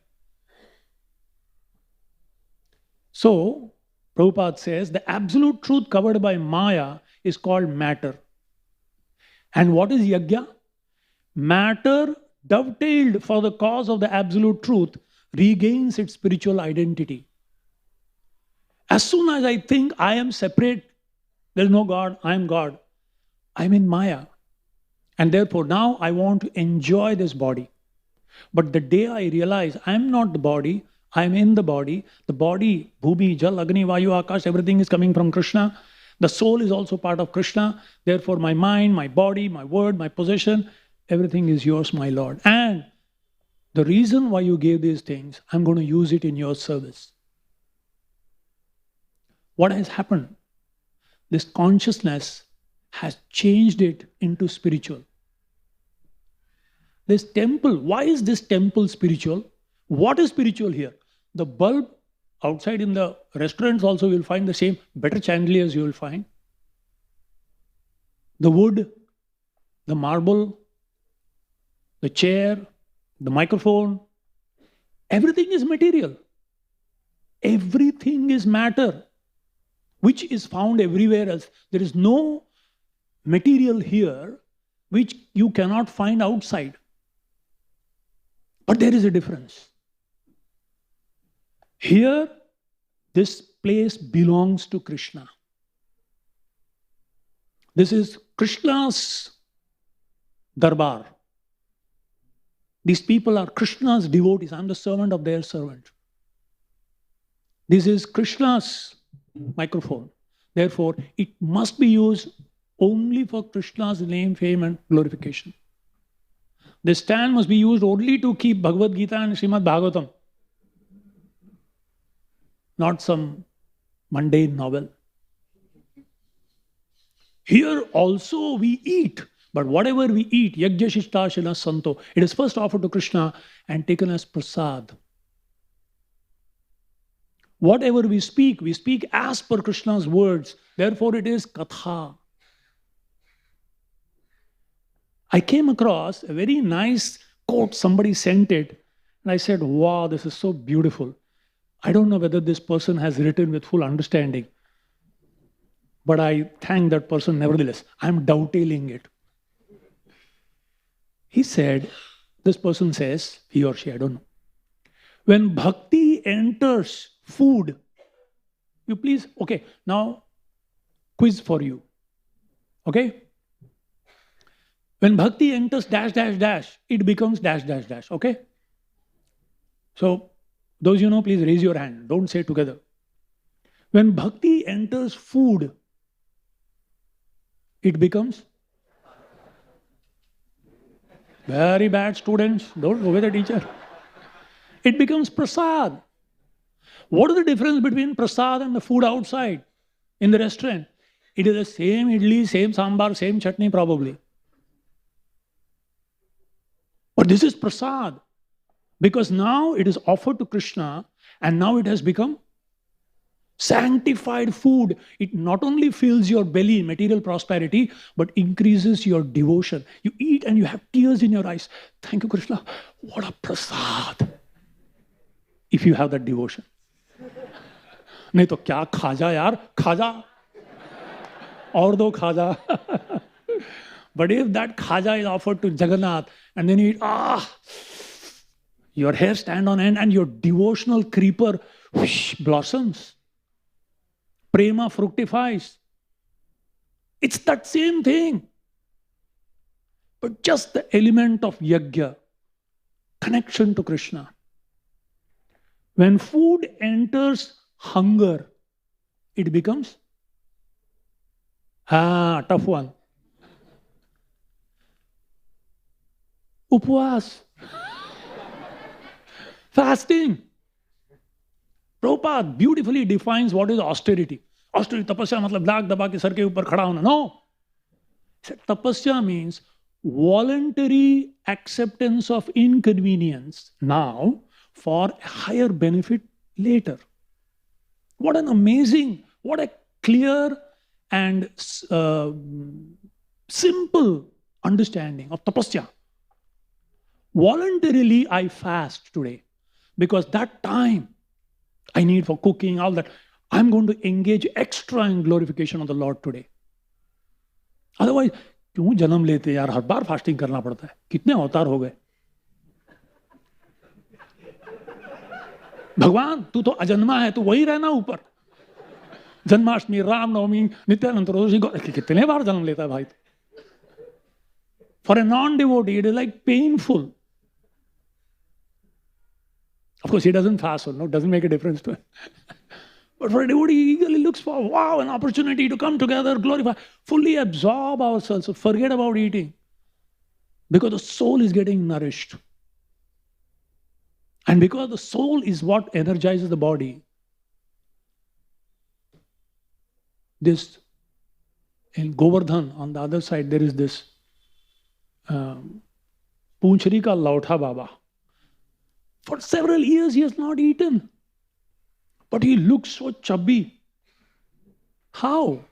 So, Prabhupada says, the absolute truth covered by Maya is called matter. And what is yajna? Matter dovetailed for the cause of the absolute truth regains its spiritual identity. As soon as I think I am separate, there is no God, I am God, I am in Maya. And therefore now I want to enjoy this body. But the day I realize I am not the body, I am in the body, Bhumi, Jal, Agni, Vayu, Akash, everything is coming from Krishna. The soul is also part of Krishna. Therefore my mind, my body, my word, my possession, everything is yours, my Lord. And the reason why you gave these things, I'm going to use it in your service. What has happened? This consciousness has changed it into spiritual. This temple, why is this temple spiritual? What is spiritual here? The bulb outside in the restaurants also you will find the same, better chandeliers you will find. The wood, the marble, the chair, the microphone, everything is material. Everything is matter, which is found everywhere else. There is no material here which you cannot find outside. But there is a difference. Here, this place belongs to Krishna. This is Krishna's darbar. These people are Krishna's devotees. I'm the servant of their servant. This is Krishna's microphone. Therefore, it must be used only for Krishna's name, fame, and glorification. The stand must be used only to keep Bhagavad Gita and Srimad Bhagavatam, not some mundane novel. Here also we eat, but whatever we eat, Yajna Shishtashala Santo, it is first offered to Krishna and taken as prasad. Whatever we speak as per Krishna's words. Therefore it is katha. I came across a very nice quote, somebody sent it, and I said, wow, this is so beautiful. I don't know whether this person has written with full understanding, but I thank that person nevertheless. I'm dovetailing it. He said, this person says, he or she, I don't know. When bhakti enters food, you please, okay, now quiz for you. Okay? When bhakti enters dash, dash, dash, it becomes dash, dash, dash. Okay? So, those you know, please raise your hand. Don't say together. When bhakti enters food, it becomes very bad students. Don't go with the teacher. It becomes prasad. What is the difference between prasad and the food outside in the restaurant? It is the same idli, same sambar, same chutney probably. But this is prasad. Because now it is offered to Krishna and now it has become sanctified food. It not only fills your belly, material prosperity, but increases your devotion. You eat and you have tears in your eyes. Thank you, Krishna. What a prasad. If you have that devotion. नहीं तो क्या खाजा यार, खाजा. और दो खाजा. But if that khaja is offered to Jagannath and then you eat, your hair stand on end and your devotional creeper whoosh, blossoms. Prema fructifies. It's that same thing. But just the element of yajna, connection to Krishna. When food enters hunger, it becomes tough one. Upvas. Fasting. Prabhupada beautifully defines what is austerity. Austerity, tapasya, matlab lag daba ke sar ke upar khada hona. No. He said, tapasya means voluntary acceptance of inconvenience now for a higher benefit later. What an amazing, what a clear and simple understanding of tapasya. Voluntarily, I fast today because that time I need for cooking, all that. I'm going to engage extra in glorification of the Lord today. Otherwise, क्यों जन्म लेते यार, हर बार fasting करना पड़ता है. कितने अवतार हो गए. भगवान तू तो अजन्मा है, तू वही रहना ऊपर. जन्माष्टमी, रामनवमी, नित्यानंद चतुर्दशी, कितने बार जन्म लेता है भाई. For a non-devotee, it is like painful. Of course, he doesn't fast, so no, doesn't make a difference to him. But for a devotee, he eagerly looks for, wow, an opportunity to come together, glorify, fully absorb ourselves, so forget about eating. Because the soul is getting nourished. And because the soul is what energizes the body, this, in Govardhan, on the other side, there is this Poonchari ka lautha baba. For several years he has not eaten. But he looks so chubby. How?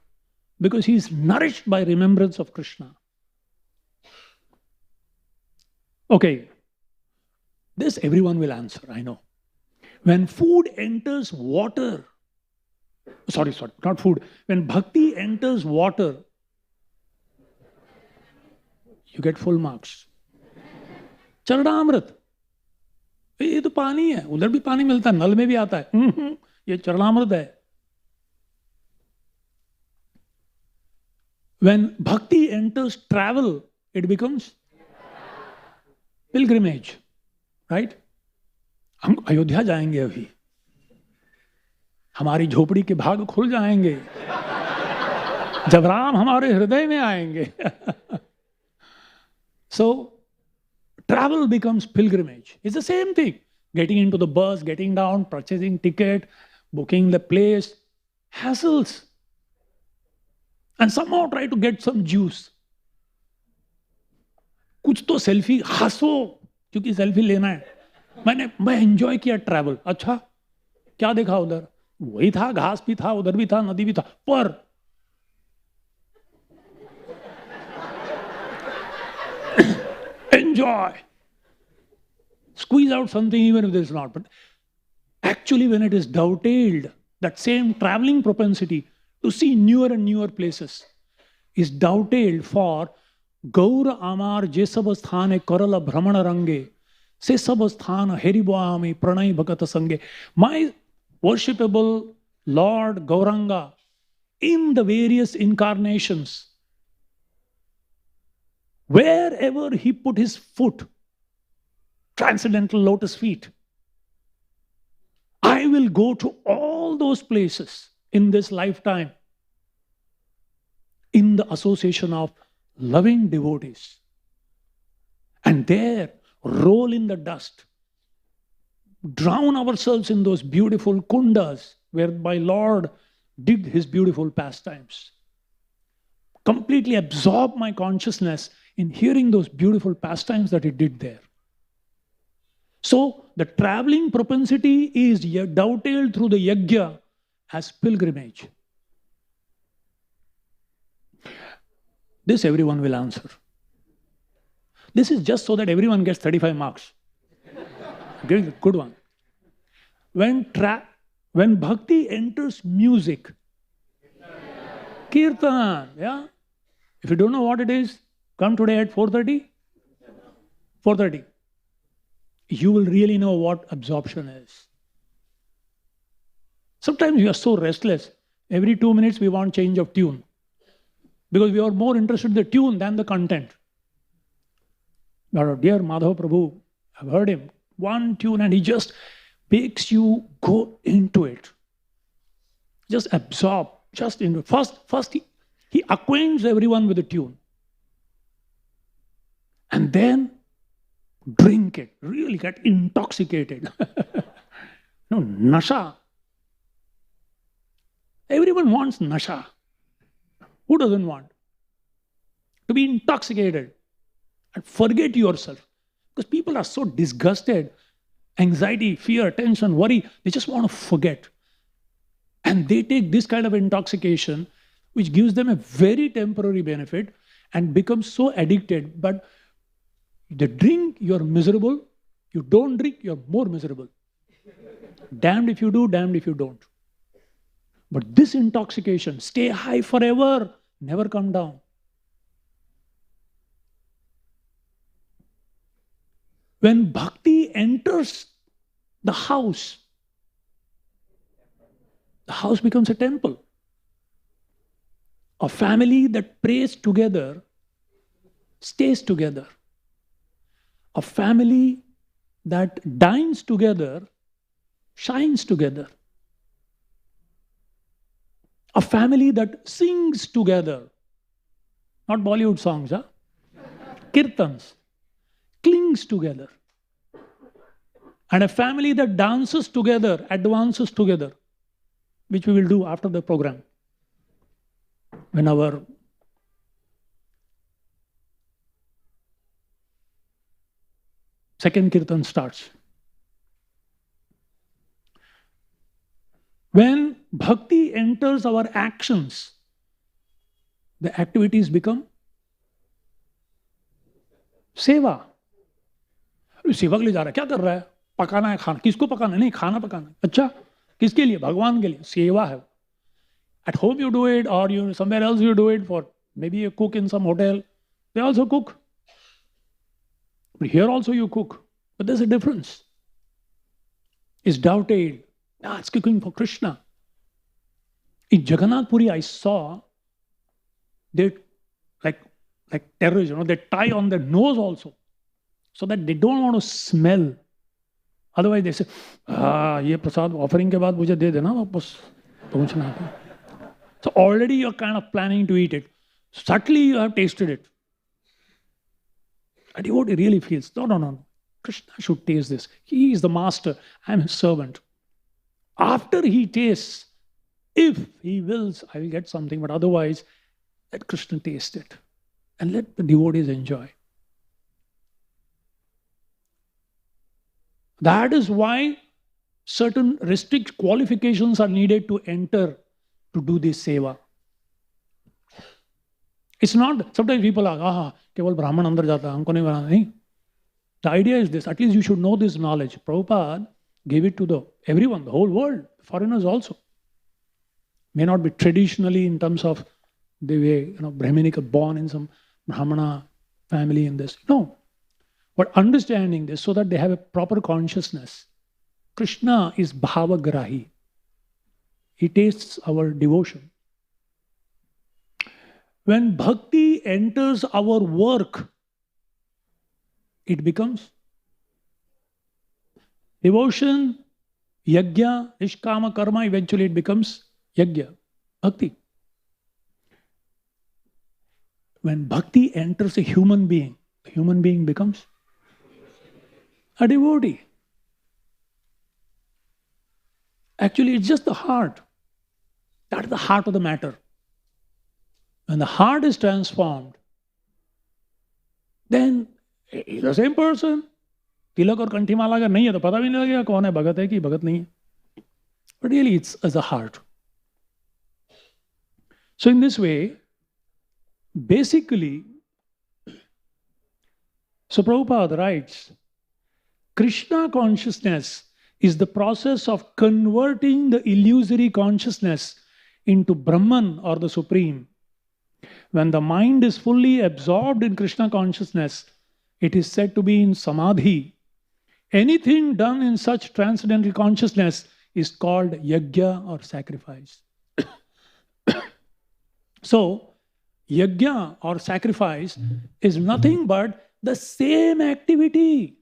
Because he is nourished by remembrance of Krishna. Okay. This everyone will answer, I know. When food enters water, sorry, not food. When bhakti enters water, you get full marks. चरणामृत, ये तो पानी है, उधर भी पानी मिलता है, नल में भी आता है, ये चरणामृत है. When bhakti enters travel, it becomes pilgrimage, right? हम अयोध्या जाएंगे अभी, हमारी झोपड़ी के भाग खुल जाएंगे जब राम हमारे हृदय में आएंगे. So travel becomes pilgrimage. It's the same thing. Getting into the bus, getting down, purchasing ticket, booking the place, hassles. And somehow try to get some juice. कुछ तो सेल्फी हंसो, क्योंकि सेल्फी लेना है. मैं एंजॉय किया ट्रैवल. अच्छा, क्या देखा उधर? वही था, घास भी था, उधर भी था, नदी भी था. पर enjoy. Squeeze out something even if there's not. But actually when it is dovetailed, that same traveling propensity to see newer and newer places is dovetailed for Gaur Amar Jesab Sthane Karala Brahmana Range Se Sab Sthana Heriboami Pranay Bhakata Sange. My worshipable Lord Gauranga in the various incarnations, wherever he put his foot, transcendental lotus feet, I will go to all those places in this lifetime in the association of loving devotees. And there, roll in the dust, drown ourselves in those beautiful kundas where my Lord did his beautiful pastimes. Completely absorb my consciousness in hearing those beautiful pastimes that he did there. So the traveling propensity is dovetailed through the yajna as pilgrimage. This everyone will answer. This is just so that everyone gets 35 marks. Good one. When bhakti enters music, kirtan, yeah? If you don't know what it is, come today at 4:30. 4:30. You will really know what absorption is. Sometimes we are so restless. Every 2 minutes we want change of tune. Because we are more interested in the tune than the content. Our dear Madhava Prabhu, I've heard him, one tune and he just makes you go into it. Just absorb, just into it. First he acquaints everyone with the tune. And then drink it, really get intoxicated. No, nasha. Everyone wants nasha. Who doesn't want? To be intoxicated and forget yourself. Because people are so disgusted, anxiety, fear, tension, worry, they just want to forget. And they take this kind of intoxication, which gives them a very temporary benefit and become so addicted. But they drink, you're miserable. You don't drink, you're more miserable. Damned if you do, damned if you don't. But this intoxication, stay high forever, never come down. When bhakti enters the house becomes a temple. A family that prays together stays together. A family that dines together shines together. A family that sings together, not Bollywood songs, kirtans, clings together. And a family that dances together, advances together, which we will do after the program. When our Second kirtan starts. When bhakti enters our actions, the activities become सेवा. सेवा के लिए जा रहा है, क्या कर रहा है? पकाना है खाना. किसको पकाना? नहीं, खाना पकाना है. अच्छा, किसके लिए? भगवान के लिए. सेवा है. At home you do it, or you somewhere else you do it. For maybe a cook in some hotel, they also cook. But here also you cook. But there's a difference. It's doubted. Ah, it's cooking for Krishna. In Jagannath Puri, I saw they like terrorists, they tie on their nose also, so that they don't want to smell. Otherwise they say, ये प्रसाद offering के बाद मुझे दे देना वापस पहुंचना है. So already you're kind of planning to eat it. Subtly you have tasted it. A devotee really feels, no. Krishna should taste this. He is the master. I am his servant. After he tastes, if he wills, I will get something. But otherwise, let Krishna taste it. And let the devotees enjoy. That is why certain strict qualifications are needed to enter to do this seva. It's not, sometimes people are, केवल ब्राह्मण अंदर जाता है, हमको नहीं बनाना. नहीं. The idea is this, at least you should know this knowledge. Prabhupada gave it to everyone, the whole world, foreigners also. May not be traditionally in terms of the way, Brahminical, born in some Brahmana family in this. No. But understanding this so that they have a proper consciousness. Krishna is bhavagrahi. He tastes our devotion. When bhakti enters our work, it becomes devotion, yajna, nishkama karma, eventually it becomes yajna, bhakti. When bhakti enters a human being, the human being becomes a devotee. Actually, it's just the heart. That is the heart of the matter. When the heart is transformed, then the same person, तिलक और कंठी माला अगर नहीं है तो पता भी नहीं लगेगा कौन है भगत है कि भगत नहीं है. But really it's as a heart. So in this way, basically, so Prabhupada writes, Krishna consciousness is the process of converting the illusory consciousness into Brahman or the Supreme. When the mind is fully absorbed in Krishna consciousness, it is said to be in samadhi. Anything done in such transcendental consciousness is called yajna or sacrifice. So, yajna or sacrifice is nothing but the same activity.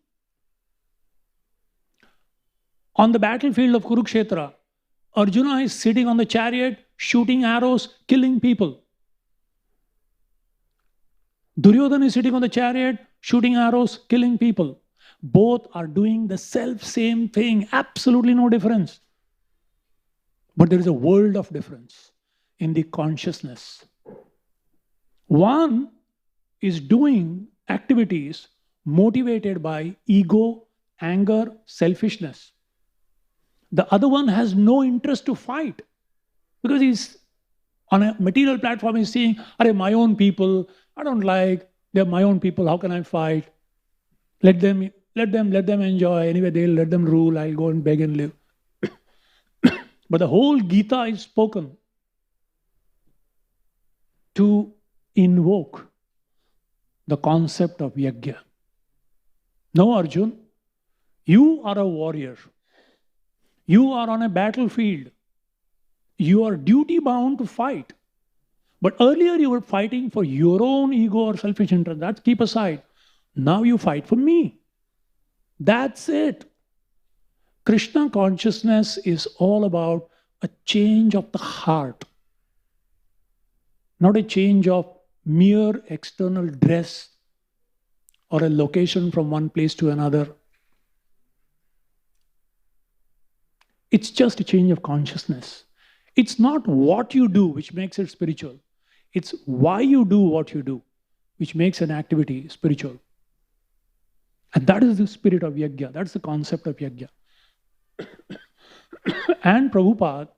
On the battlefield of Kurukshetra, Arjuna is sitting on the chariot, shooting arrows, killing people. Duryodhana is sitting on the chariot, shooting arrows, killing people. Both are doing the self-same thing, absolutely no difference. But there is a world of difference in the consciousness. One is doing activities motivated by ego, anger, selfishness. The other one has no interest to fight because he's on a material platform, he's saying, "Arey, my own people, I don't like, they're my own people, how can I fight? Let them enjoy, anyway they'll let them rule, I'll go and beg and live." But the whole Gita is spoken to invoke the concept of yajna. No, Arjun, you are a warrior. You are on a battlefield. You are duty bound to fight. But earlier you were fighting for your own ego or selfish interest. That keep aside. Now you fight for me. That's it. Krishna consciousness is all about a change of the heart. Not a change of mere external dress or a location from one place to another. It's just a change of consciousness. It's not what you do which makes it spiritual. It's why you do what you do which makes an activity spiritual. And that is the spirit of yajna. That's the concept of yajna. And Prabhupada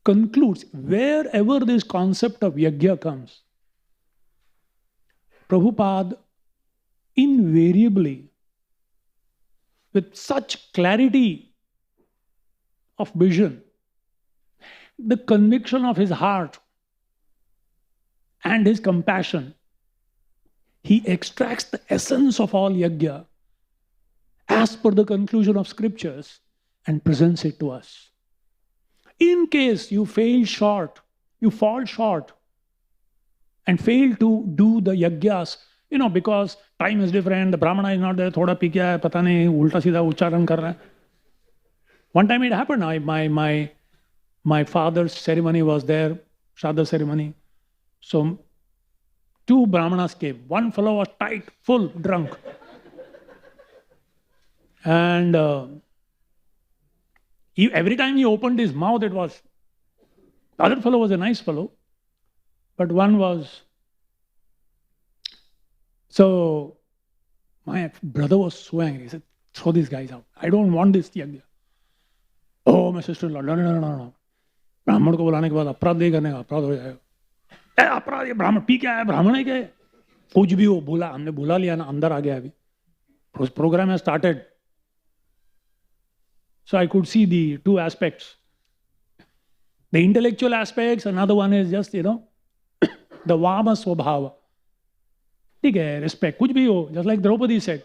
concludes, wherever this concept of yajna comes, Prabhupada invariably, with such clarity of vision, the conviction of his heart and his compassion, he extracts the essence of all yajna as per the conclusion of scriptures and presents it to us. In case you fall short and fail to do the yajnas, because time is different, the Brahmana is not there, thoda pi kya hai, pata nahi, ulta sida ucharan kar raha hai. One time it happened, my father's ceremony was there, Shraddha ceremony. So, 2 Brahmanas came. One fellow was tight, full, drunk. And every time he opened his mouth, it was... The other fellow was a nice fellow, but one was... So, my brother was so angry. He said, throw these guys out. I don't want this yajna. Oh, my sister-in-law, no. ब्राह्मण को बुलाने के बाद अपराध नहीं करने का, अपराध हो जाएगा. अपराध, ये ब्राह्मण पी क्या है, ब्राह्मण है क्या है, कुछ भी हो, बोला, हमने बुला लिया ना, अंदर आ गया अभी. Program has started. So I could see the 2 aspects. The intellectual aspects, another one is just, the Vama Swabhava. ठीक है, respect, कुछ भी हो, just like Draupadi said.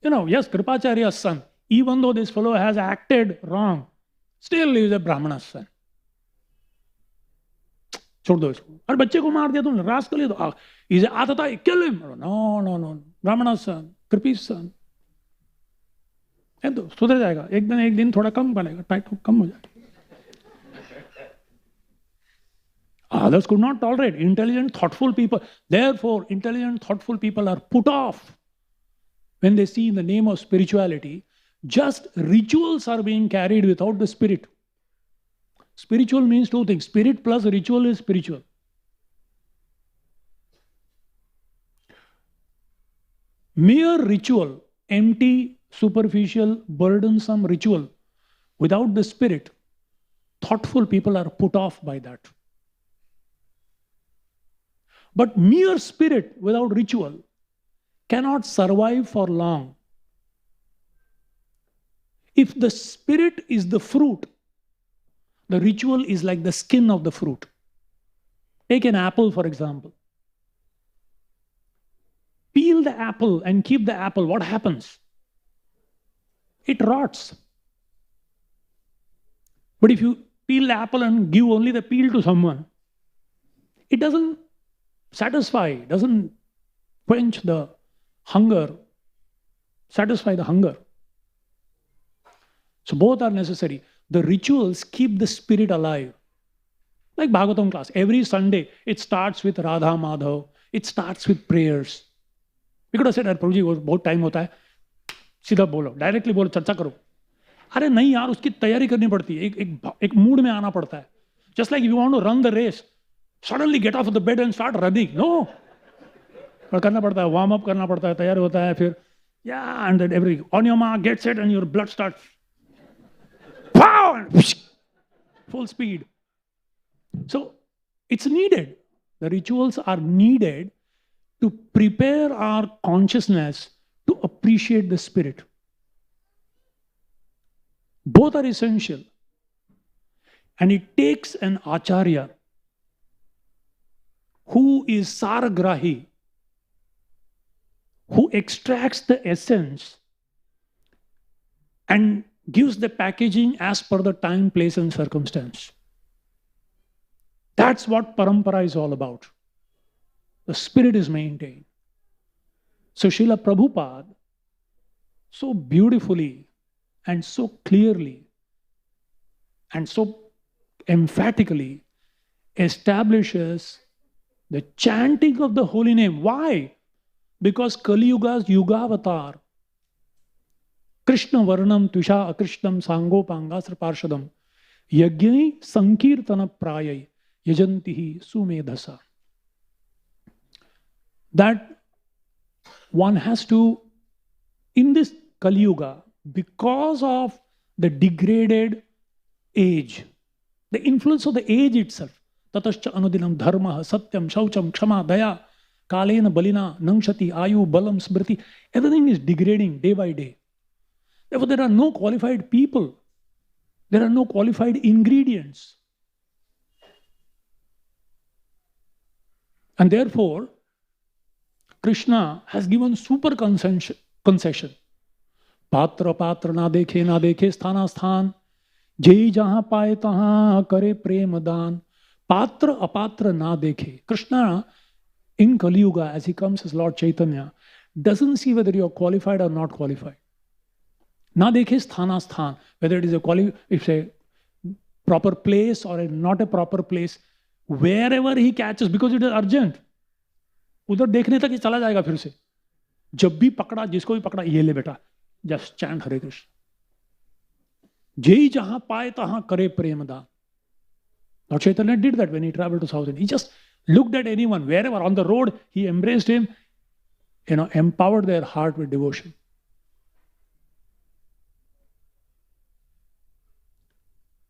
Yes, Kripacharya's son, even though this fellow has acted wrong, still he is a Brahmana's son. छोड़ दो इसको. अरे बच्चे को मार दिया तुमने, रास कर लिया तो इसे आता था, kill him. No. Brahmana's son, Kripi's son. तो सुधर जाएगा, एक दिन थोड़ा कम बनेगा, टाइट कम हो जाएगा. Others could not tolerate. Intelligent, thoughtful people. Therefore, intelligent, thoughtful people are put off when they see in the name of spirituality, just rituals are being carried without the spirit. Spiritual means 2 things. Spirit plus ritual is spiritual. Mere ritual, empty, superficial, burdensome ritual, without the spirit, thoughtful people are put off by that. But mere spirit without ritual cannot survive for long. If the spirit is the fruit, the ritual is like the skin of the fruit. Take an apple, for example. Peel the apple and keep the apple. What happens? It rots. But if you peel the apple and give only the peel to someone, it doesn't satisfy, doesn't quench the hunger, satisfy the hunger. So both are necessary. The rituals keep the spirit alive. Like Bhagavatam class, every Sunday it starts with Radha Madhav, it starts with prayers. We could have said, Prabhuji, बहुत time होता है, सीधा बोलो, directly बोलो, चर्चा करो. अरे नहीं यार, उसकी तैयारी करनी पड़ती है, एक मूड में आना पड़ता है. Just like if you want to run the race, suddenly get off of the bed and start running. No. पर करना पड़ता है, warm up करना पड़ता है, तैयार होता है, फिर and then everything. On your mark, get set, and your blood starts. Pow! And whoosh, full speed. So it's needed. The rituals are needed to prepare our consciousness to appreciate the spirit. Both are essential. And it takes an acharya who is saragrahi, who extracts the essence and gives the packaging as per the time, place and circumstance. That's what parampara is all about. The spirit is maintained. So Srila Prabhupada so beautifully and so clearly and so emphatically establishes the chanting of the holy name. Why? Because Kali Yuga's Yugavatar, Krishna Varnam Tusha Akrishnam Sangopangasra Parshadam Yajni Sankirtana Prayai Yajantihi Sumedhasa. That one has to, in this Kali Yuga, because of the degraded age, the influence of the age itself, tatascha anudinam dharma, satyam, shaucham, kshama, daya, kalena balina, nangshati, ayu, balam, smriti, everything is degrading day by day. Therefore, there are no qualified people. There are no qualified ingredients. And therefore, Krishna has given super concession. Patra patra na dekhe sthana sthan. Jai jahan paye tahan kare prem dan. Patra apatra na dekhe. Krishna in Kali Yuga, as he comes as Lord Chaitanya, doesn't see whether you are qualified or not qualified. Na dekhe sthana sthan. Whether it is a proper place or not a proper place. Wherever he catches, because it is urgent, उधर देखने तक ही चला जाएगा फिर से. जब भी पकड़ा, जिसको भी पकड़ा, ये ले बेटा, just chant Hare Krishna. जय जहां पाए तहां करे प्रेम दान. Lord Chaitanya did that when he traveled to South India. He just looked at anyone, wherever on the road, he embraced him, empowered their heart with devotion.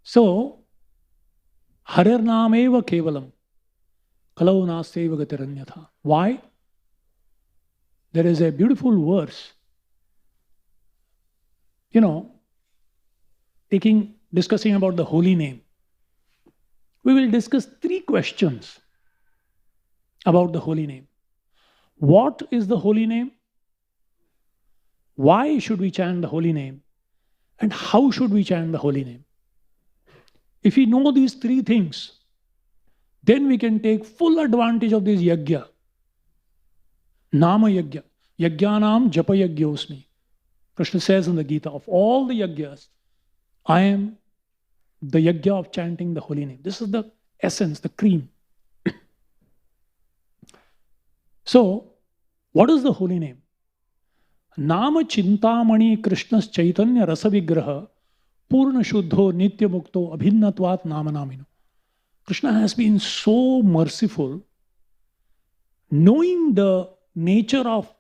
So, Harer Nameva Kevalam. Kalau Nasteva Gatiranyatha. Why? There is a beautiful verse. Discussing about the holy name. We will discuss 3 questions about the holy name. What is the holy name? Why should we chant the holy name? And how should we chant the holy name? If we know these 3 things, then we can take full advantage of this yajna. Nama yajna. Yajnanam japa yajñosmi. Krishna says in the Gita, of all the yajnas, I am the yajna of chanting the holy name. This is the essence, the cream. So, what is the holy name? Nama Chintamani Krishna's Chaitanya Rasa Vigraha Purna Shuddho Nitya Mukto Abhinnatvat Namanamino. Krishna has been so merciful, knowing the nature of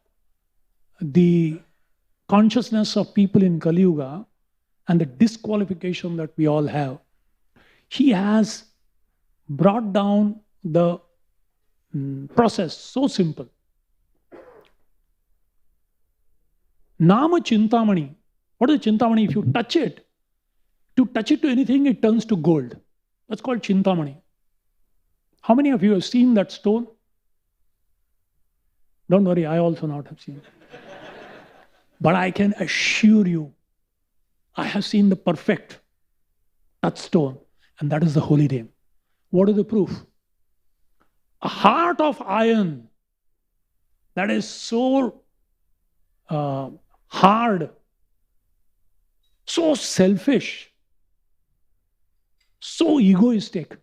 the consciousness of people in Kali Yuga and the disqualification that we all have. He has brought down the process so simple. Nama Chintamani. What is Chintamani? If you touch it, to anything, it turns to gold. That's called Chintamani. How many of you have seen that stone? Don't worry, I also not have seen it. But I can assure you, I have seen the perfect touchstone, and that is the holy name. What is the proof? A heart of iron that is so hard, so selfish, so egoistic.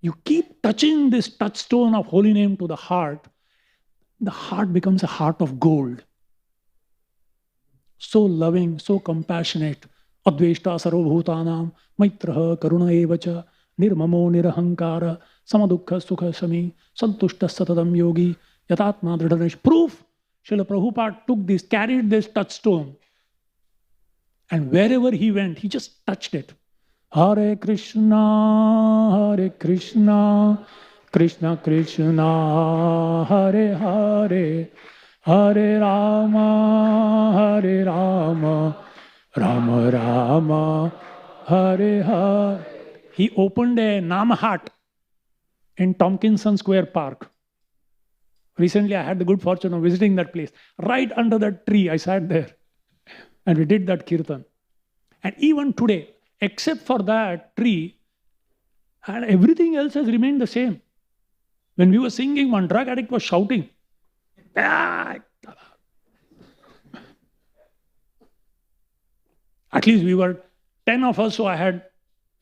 You keep touching this touchstone of holy name to the heart becomes a heart of gold. So loving, so compassionate. Adveshta sarvabhutanam maitraha karuna evacha nirmamo nirahankara samadukha sukha sami santushta satadam yogi yatatma dridhanish. Proof. Srila Prabhupada carried this touchstone, and wherever he went, he just touched it. Hare Krishna, Krishna Krishna, Hare Hare, Hare Rama, Rama Rama, Hare Hare. He opened a Nama Hut in Tompkinson Square Park. Recently, I had the good fortune of visiting that place. Right under that tree, I sat there and we did that kirtan. And even today, except for that tree, and everything else has remained the same. When we were singing, one drug addict was shouting. At least we were 10 of us, so I had,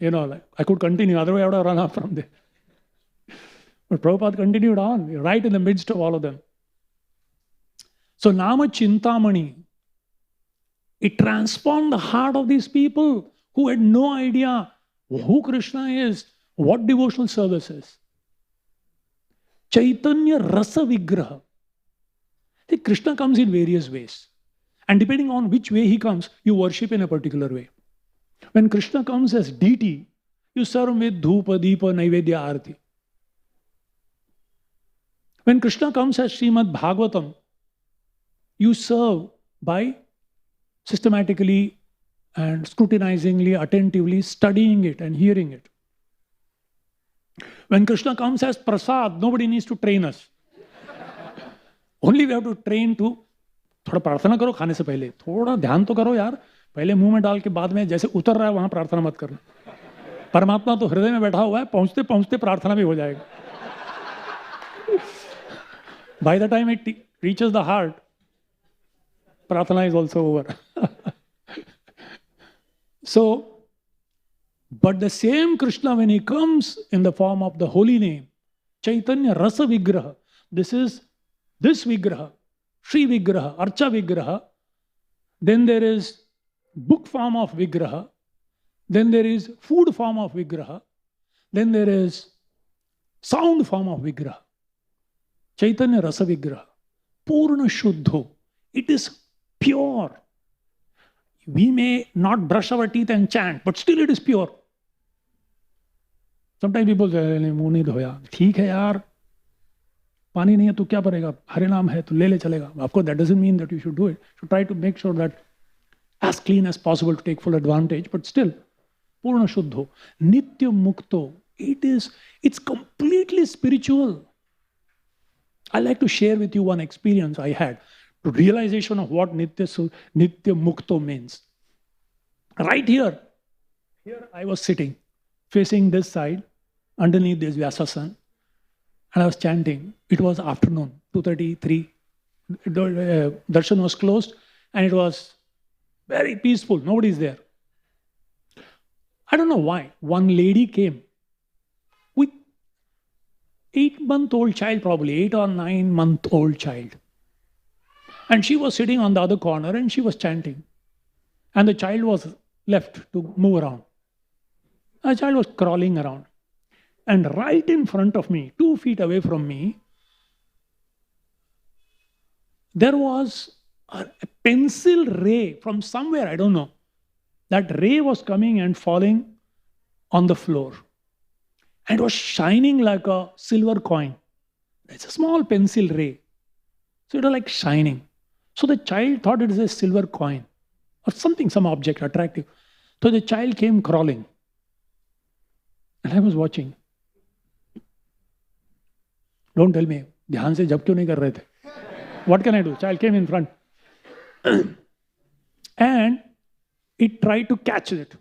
I could continue. Otherwise, I would have run off from there. But Prabhupada continued on, right in the midst of all of them. So Nama Chintamani, it transformed the heart of these people who had no idea who Krishna is, what devotional service is. Chaitanya Rasa Vigraha. See, Krishna comes in various ways. And depending on which way he comes, you worship in a particular way. When Krishna comes as deity, you serve him with dhupa, deepa, naivedya, arati. When Krishna comes as Srimad Bhagavatam, you serve by systematically and scrutinizingly, attentively studying it and hearing it. When Krishna comes as prasad, nobody needs to train us. Only we have to train to थोड़ा प्रार्थना करो खाने से पहले, थोड़ा ध्यान तो करो यार, पहले मुंह में डाल के बाद में जैसे उतर रहा है वहां प्रार्थना मत करना. परमात्मा तो हृदय में बैठा हुआ है, पहुंचते पहुंचते प्रार्थना भी हो जाएगा. By the time it reaches the heart, प्रार्थना is also over. So, but the same Krishna, when he comes in the form of the holy name, Chaitanya Rasa Vigraha, this is this Vigraha, Shri Vigraha, Archa Vigraha, then there is book form of Vigraha, then there is food form of Vigraha, then there is sound form of Vigraha. Chaitanya Rasa Vigraha, Purna Shuddho, it is pure. We may not brush our teeth and chant, but still it is pure. Sometimes people say, मुंह नहीं धोया, ठीक है यार, पानी नहीं है तो क्या करेगा, हरे नाम है तो ले ले चलेगा. Of course, that doesn't mean that you should do it. You should try to make sure that as clean as possible to take full advantage, but still, Purna Shuddho, Nitya Mukto, it's completely spiritual. I like to share with you one experience I had to realization of what Nitya Mukto means. Right here I was sitting, facing this side, underneath this Vyasasan, and I was chanting. It was afternoon, 2:33. Darshan was closed, and it was very peaceful. Nobody's there. I don't know why. One lady came with 8-month-old child, probably 8 or 9-month-old child. And she was sitting on the other corner and she was chanting. And the child was left to move around. The child was crawling around. And right in front of me, 2 feet away from me, there was a pencil ray from somewhere, I don't know. That ray was coming and falling on the floor. And it was shining like a silver coin. It's a small pencil ray. So it was like shining. So the child thought it is a silver coin or something, some object attractive. So the child came crawling. And I was watching. Don't tell me, ध्यान से जप क्यों नहीं कर रहे थे? What can I do? Child came in front. And it tried to catch it.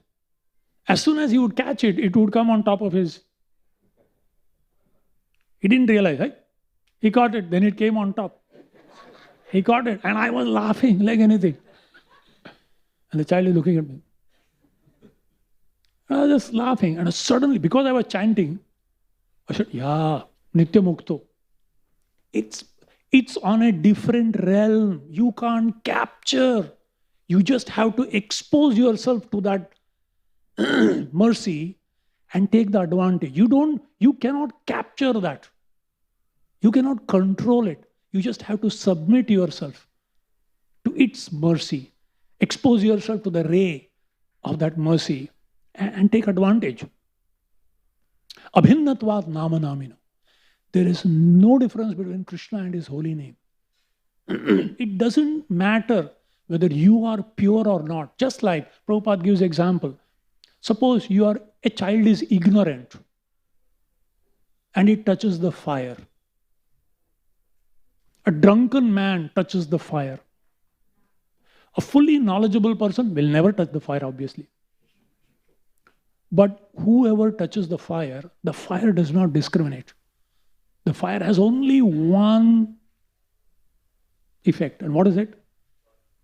As soon as he would catch it, it would come on top of his. He didn't realize, right? He caught it, then it came on top. He caught it, and I was laughing like anything. And the child is looking at me. I was just laughing, and suddenly, because I was chanting, I said, yeah, Nitya Mukto. It's on a different realm. You can't capture. You just have to expose yourself to that mercy and take the advantage. You cannot capture that. You cannot control it. You just have to submit yourself to its mercy. Expose yourself to the ray of that mercy and take advantage. Abhinnatvat nama namino. There is no difference between Krishna and his holy name. It doesn't matter whether you are pure or not. Just like Prabhupada gives example. Suppose a child is ignorant and it touches the fire. A drunken man touches the fire. A fully knowledgeable person will never touch the fire, obviously. But whoever touches the fire does not discriminate. The fire has only one effect. And what is it?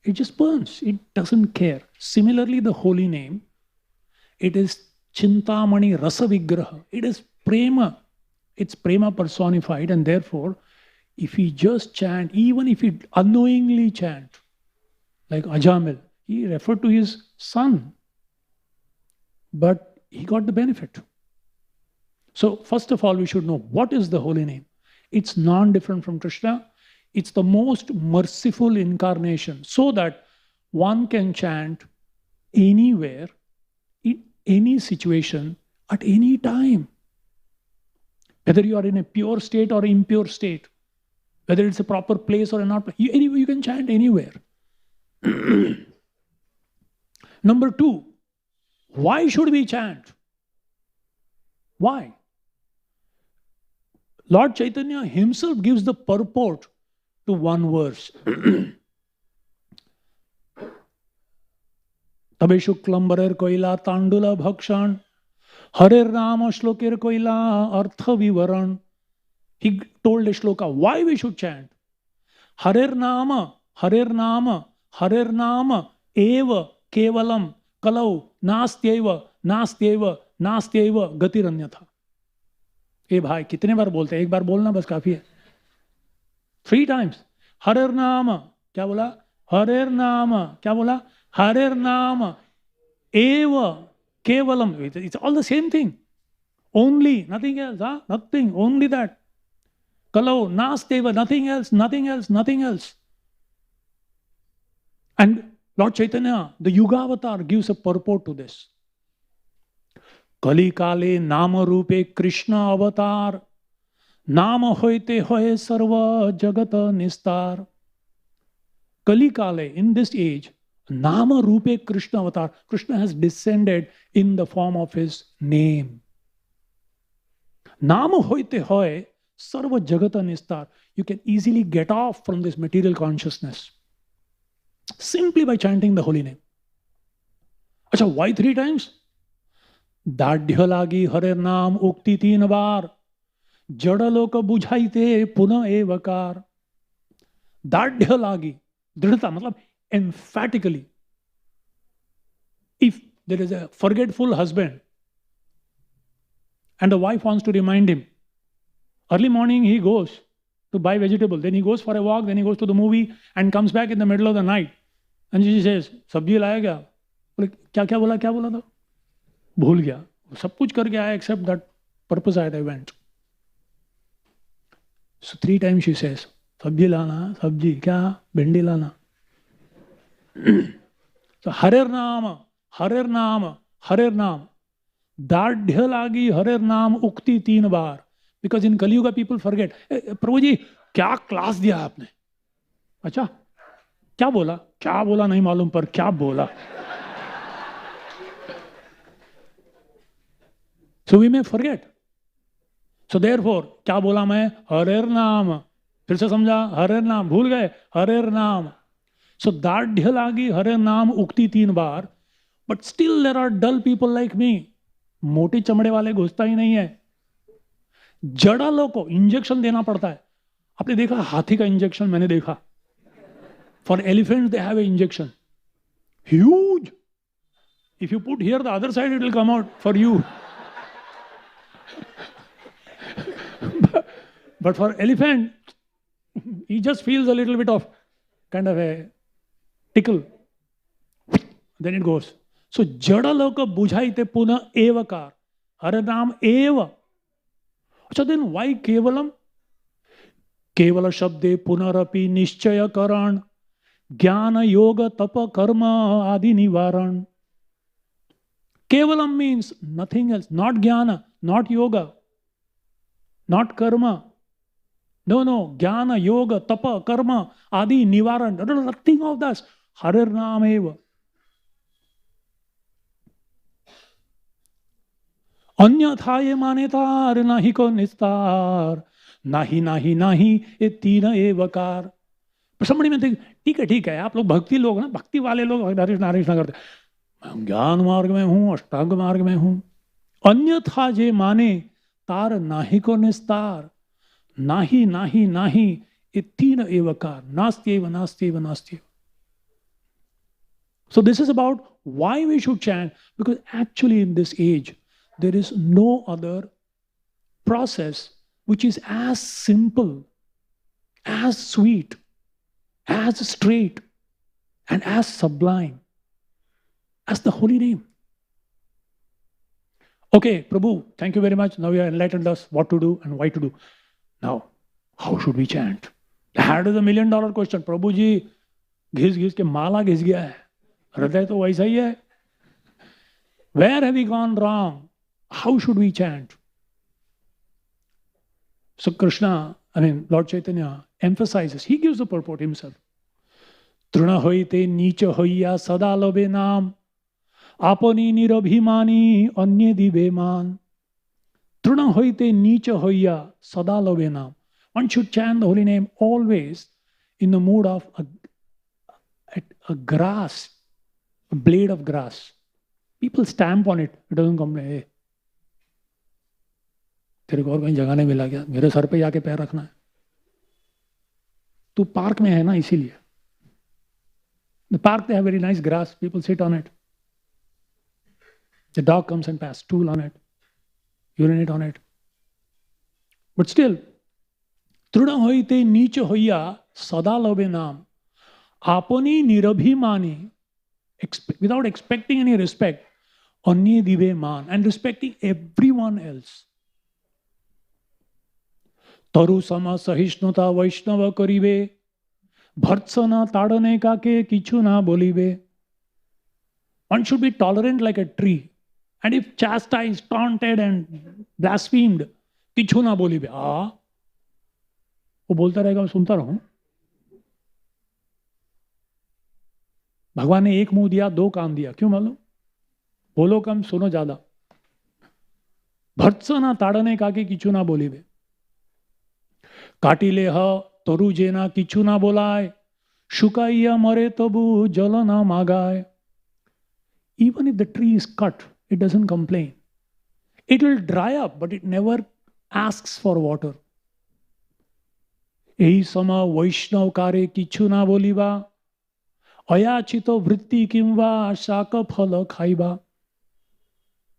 It just burns. It doesn't care. Similarly, the holy name, it is Chintamani Rasa Vigraha. It is Prema. It's Prema personified, and therefore, if he just chant, even if he unknowingly chant, like Ajamil, he referred to his son, but he got the benefit. So, first of all, we should know what is the holy name. It's non-different from Krishna. It's the most merciful incarnation, so that one can chant anywhere, in any situation, at any time. Whether you are in a pure state or impure state, whether it's a proper place or a not, you can chant anywhere. Number two, why should we chant? Why? Lord Chaitanya himself gives the purport to one verse. Tabe shuklam barer koila tandula bhakshan harer rama shlokir koila artha vivaran. He told a shloka why we should chant. Harer nama eva kevalam kalau nastyeva gatiranyatha. ए भाई कितने बार बोलते हैं? एक बार बोलना बस काफी है. 3 times. हरेर नाम क्या बोला? हरेर नाम क्या बोला? हरेर नाम एव केवलम. It's all the same thing. Only, nothing else. Nothing, only that. Kalau nasteva, nothing else, nothing else, nothing else. And Lord Chaitanya, the Yuga Avatar, gives a purport to this. Kali kale nama rupe Krishna avatar, nama hoite hoye sarva jagata nistar. Kali kale, in this age, nama rupe Krishna avatar, Krishna has descended in the form of his name. Nama hoite hoye sarva jagata nistar. You can easily get off from this material consciousness simply by chanting the holy name. Acha, why 3 times? दाढ़ लागी हरे नाम उक्ति 3 बार, जड़ लोक बुझाइते पुनः एवकार. दाढ़ लागी, दृढ़ता मतलब emphatically. If there is a forgetful husband and the wife wants to remind him, early morning he goes to buy vegetable, then he goes for a walk, then he goes to the movie and comes back in the middle of the night, and she says, सब्जी लाया क्या? बोले क्या बोला था? भूल गया. सब कुछ करके आया except that purpose I went. So 3 times she says, सब्जी लाना, सब्जी क्या? भिंडी लाना. So हरेर नाम. दाढ़ लागी हरेर नाम उक्ति 3 बार. Because in Kali Yuga people forget. प्रभु जी क्या क्लास दिया आपने? अच्छा क्या बोला नहीं मालूम, पर क्या बोला. So we may forget. So therefore, क्या बोला मैं? हरेर नाम. फिर से समझा? हरेर नाम. भूल गए? हरेर नाम. So दाढ़ लागी हरेर नाम उक्ति 3 बार. But still there are dull people like me. मोटे चमड़े वाले घुसता ही नहीं है. जड़ालों को इंजेक्शन देना पड़ता है. आपने देखा हाथी का इंजेक्शन? मैंने देखा. For elephants they have an injection. Huge. If you put here the other side, it will come out for you. But for elephant, he just feels a little bit of kind of a tickle. Then it goes. So jada loka bujhaite puna evakar. Haranam eva. So then why kevalam? Kevala shabde punarapi nishchaya karan. Jnana yoga tapa karma adi nivaran. Kevalam means nothing else. Not jnana, not yoga, not karma. No. Jnana, yoga, tapa, karma, adi, nivaran. Nothing of that. Harer naam eva. अन्यथा ये मानेतार नाही को निस्तार. नाही ये 3 एवकार. somebody may think, ठीक है आप लोग भक्ति लोग ना, भक्ति वाले लोग नारिश ना करते. मैं ज्ञान मार्ग में हूं, अष्टांग मार्ग में हूं. अन्यथा जे माने तार नाही को निस्तार. नाही ये 3 एवकार. नास्त्येव. So this is about why we should chant, because actually in this age there is no other process which is as simple, as sweet, as straight, and as sublime as the holy name. Okay, Prabhu, thank you very much. Now you have enlightened us what to do and why to do. Now, how should we chant? That is a $1 million question. प्रभु जी घिस घिस के माला घिस गया है, हृदय तो वैसा ही है. Where have we gone wrong? How should we chant? So Krishna, Lord Chaitanya emphasizes, he gives the purport himself. Truna hoite nicha hoya sada lobe naam, apani nirabhimani anye dibe man. Truna hoite nicha hoya sada lobe naam. One should chant the holy name always in the mood of a grass, a blade of grass. People stamp on it. It doesn't complain. Hey, तेरे को और कहीं जगह नहीं मिला क्या? मेरे sir पे जाके पैर रखना है. तू पार्क में है ना, इसीलिए. The park, they have very nice grass. People sit on it. The dog comes and passes, stool on it, urinate on it. But still, Truna hoite nicha hoya sada lobe naam, apani nirabhimani, without expecting any respect, anye dive man, and respecting everyone else. Taru sama sahishnata vaishnava karibe, bhartsana tadane kake kichu na bolibe. One should be tolerant like a tree. And if chastised, taunted and blasphemed, kichu na bolibe. वो बोलता रहेगा, मैं सुनता रहूं. भगवान ने एक मुंह दिया, 2 कान दिया. क्यों मालूम? बोलो कम, सुनो ज्यादा. भर्त्सना ताड़ने काके किचु ना बोलिबे. काटिले ह तरु जेना किचु ना बोलाय, शुकाइया मरे तबु जल ना मागाय. Even if the tree is cut, it doesn't complain. It will dry up, but it never asks for water. यही समा वैष्णव कार्य किछु ना बोलिबा, अयाचित वृत्ति किंवा शाक फल खाइबा.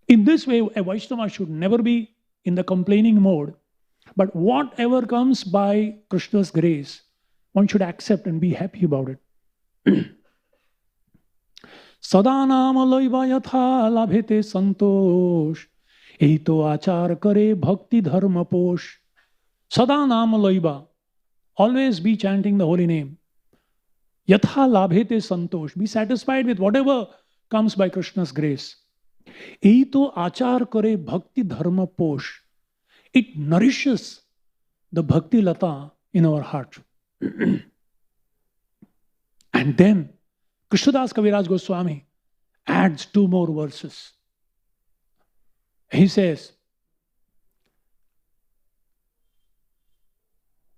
In this way, a Vaishnava should never be in the complaining mode, but whatever comes by Krishna's grace, one should accept and be happy about it. Sada naam loiba yatha labhete santosh, यही तो आचार करे भक्ति धर्म पोष. Sada naam loiba. Always be chanting the holy name. Yatha labhete santosh. Be satisfied with whatever comes by Krishna's grace. Ehi to achar kare bhakti dharma posh. It nourishes the bhakti lata in our heart. And then Krishnadas Kaviraj Goswami adds 2 more verses. He says,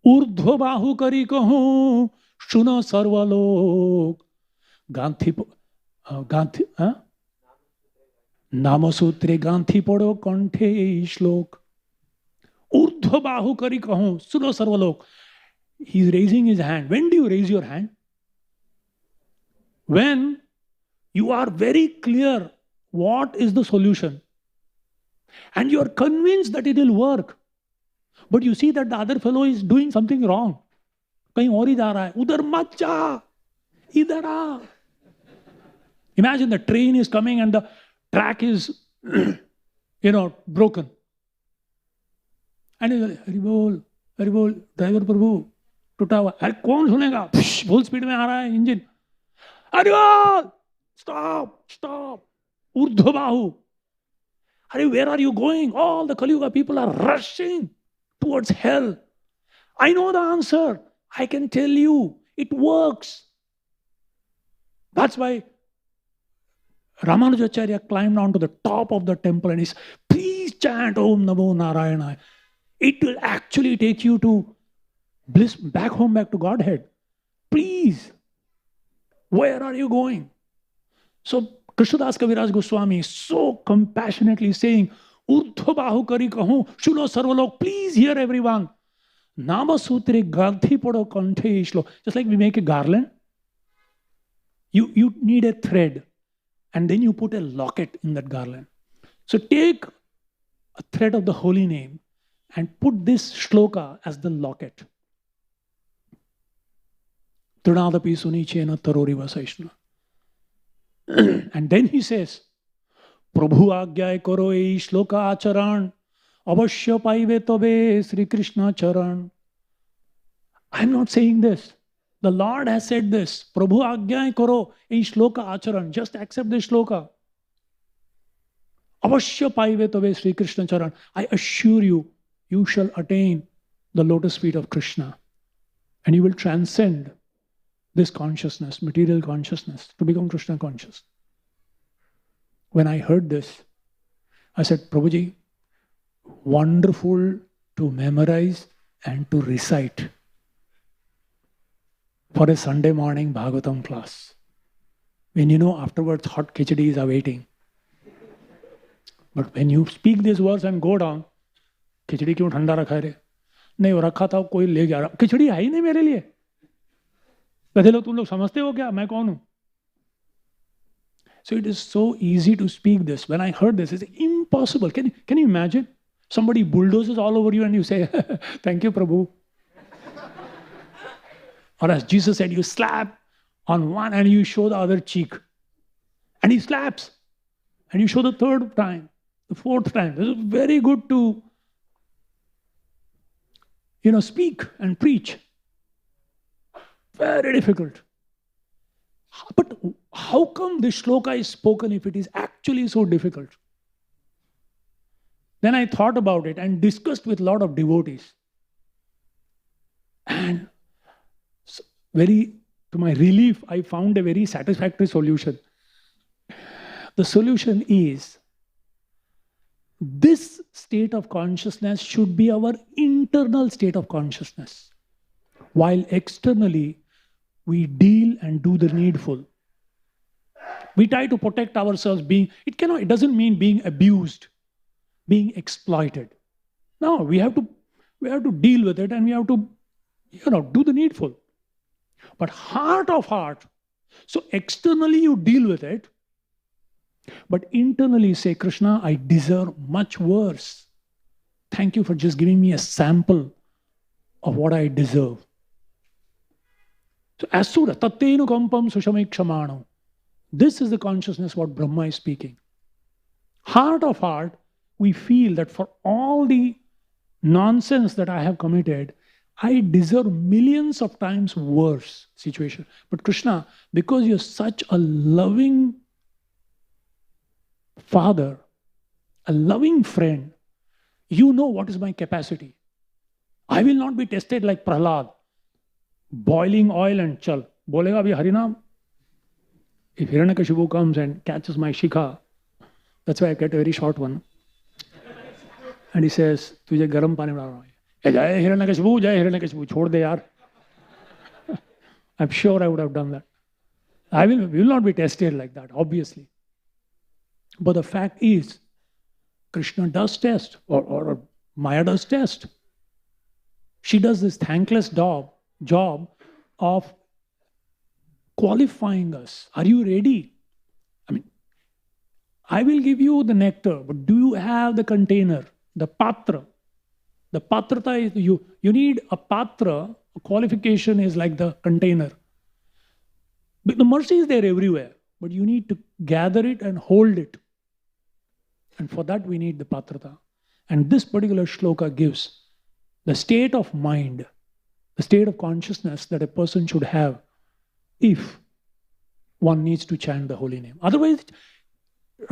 ऊर्ध्व बाहु करी कहूं सुनो सर्वलोक, गांधी नाम सूत्रे गांधी पढ़ो कंठे श्लोक. ऊर्ध्व बाहु करी कहूं सुनो सर्वलोक. He is raising his hand. When do you raise your hand? When you are very clear what is the solution and you are convinced that it will work. But you see that the other fellow is doing something wrong. कहीं और ही जा रहा है. उधर मत जा, इधर आ. Imagine the train is coming and the track is, broken. And he's like, Hari बोल, ड्राइवर प्रभु, टूटा हुआ. अरे कौन सुनेगा? फुल स्पीड में आ रहा है इंजन. हरि बोल, stop. ऊर्ध्व बाहु. Hare, where are you going? All the Kali Yuga people are rushing towards hell. I know the answer. I can tell you. It works. That's why Ramanujacharya climbed onto the top of the temple and he said, please chant Om Namo Narayana. It will actually take you to bliss, back to Godhead. Please. Where are you going? So Krishnadas Kaviraj Goswami is so compassionately saying, Urdhva bahu kari kahun, shuno sarvalok, please hear everyone. Nama sutre gandhi podo kanthe ishlo. Just like we make a garland, you need a thread and then you put a locket in that garland. So take a thread of the holy name and put this shloka as the locket. Trinadapi sunichena tarori vasaishna. And then he says, Prabhu agyay karo ei shloka acharan, avashya paive tobe Sri Krishna charan. I'm not saying this. The Lord has said this. Prabhu Agyai Karo in Shloka Acharan. Just accept this Shloka. Avashya Paive Tave Sri Krishna Charan. I assure you, you shall attain the lotus feet of Krishna. And you will transcend this consciousness, material consciousness, to become Krishna conscious. When I heard this, I said, Prabhuji, wonderful to memorize and to recite for a Sunday morning Bhagavatam class. When you know afterwards hot khichdi is awaiting. But when you speak this verse and go down, खिचड़ी क्यों ठंडा रखा है रे? नहीं वो रखा था कोई ले जा रहा. खिचड़ी है ही नहीं मेरे लिए. कहते लोग तुम लोग समझते हो क्या मैं कौन हूं? So it is so easy to speak this. When I heard this, it's impossible. Can you imagine? Somebody bulldozes all over you and you say, thank you, Prabhu. Or as Jesus said, you slap on one and you show the other cheek. And he slaps. And you show the third time, the fourth time. This is very good to, speak and preach. Very difficult. But how come this shloka is spoken if it is actually so difficult? Then I thought about it and discussed with a lot of devotees. And to my relief, I found a very satisfactory solution. The solution is, this state of consciousness should be our internal state of consciousness, while externally we deal and do the needful. We try to protect ourselves. It doesn't mean being abused, being exploited. No, we have to deal with it and we have to, do the needful. But heart of heart, so externally you deal with it, but internally say, Krishna, I deserve much worse. Thank you for just giving me a sample of what I deserve. So asura, tattenu kampam sushamikshamaano. This is the consciousness what Brahma is speaking. Heart of heart, we feel that for all the nonsense that I have committed, I deserve millions of times worse situation. But Krishna, because you're such a loving Father, a loving friend, you know what is my capacity. I will not be tested like Prahlad, boiling oil and chal. Bolega abhi Harinam. If Hiranyakashipu comes and catches my shikha, that's why I get a very short one. And he says, Tujhe garam pani mein डाल रहा हूं. Jai Hiranyakashipu, Jai Hiranyakashipu, chhod de yaar. I'm sure I would have done that. We will not be tested like that, obviously. But the fact is, Krishna does test, or Maya does test. She does this thankless job of qualifying us. Are you ready? I will give you the nectar, but do you have the container, the patra? The patrata is, you need a patra, a qualification is like the container. But the mercy is there everywhere, but you need to gather it and hold it. And for that we need the patrata. And this particular shloka gives the state of mind, the state of consciousness that a person should have if one needs to chant the holy name. Otherwise,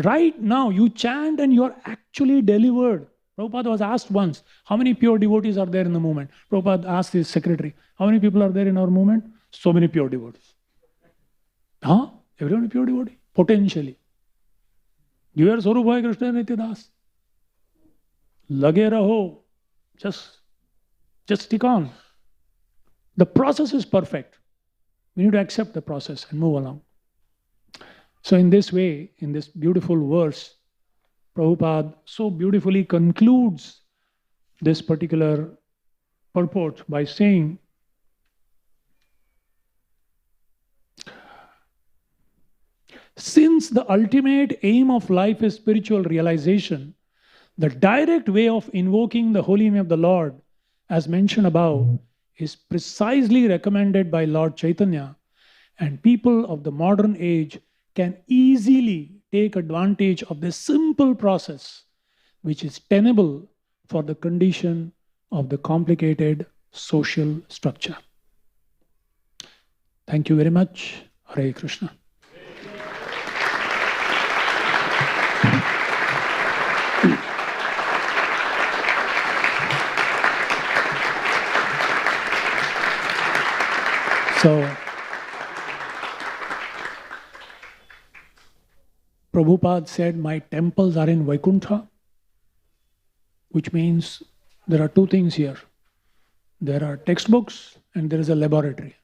right now you chant and you are actually delivered. Prabhupada was asked once, how many pure devotees are there in the movement? Prabhupada asked his secretary, how many people are there in our movement? So many pure devotees. Huh? Everyone a pure devotee? Potentially. You are Swarup Bhai Krishna Nityadas. Lage raho. Just stick on. The process is perfect. We need to accept the process and move along. So in this way, in this beautiful verse, Prabhupada so beautifully concludes this particular purport by saying, since the ultimate aim of life is spiritual realization, the direct way of invoking the holy name of the Lord, as mentioned above, is precisely recommended by Lord Chaitanya, and people of the modern age can easily take advantage of this simple process, which is tenable for the condition of the complicated social structure. Thank you very much. Hare Krishna. So, Prabhupada said, my temples are in Vaikuntha, which means there are two things here. There are textbooks and there is a laboratory.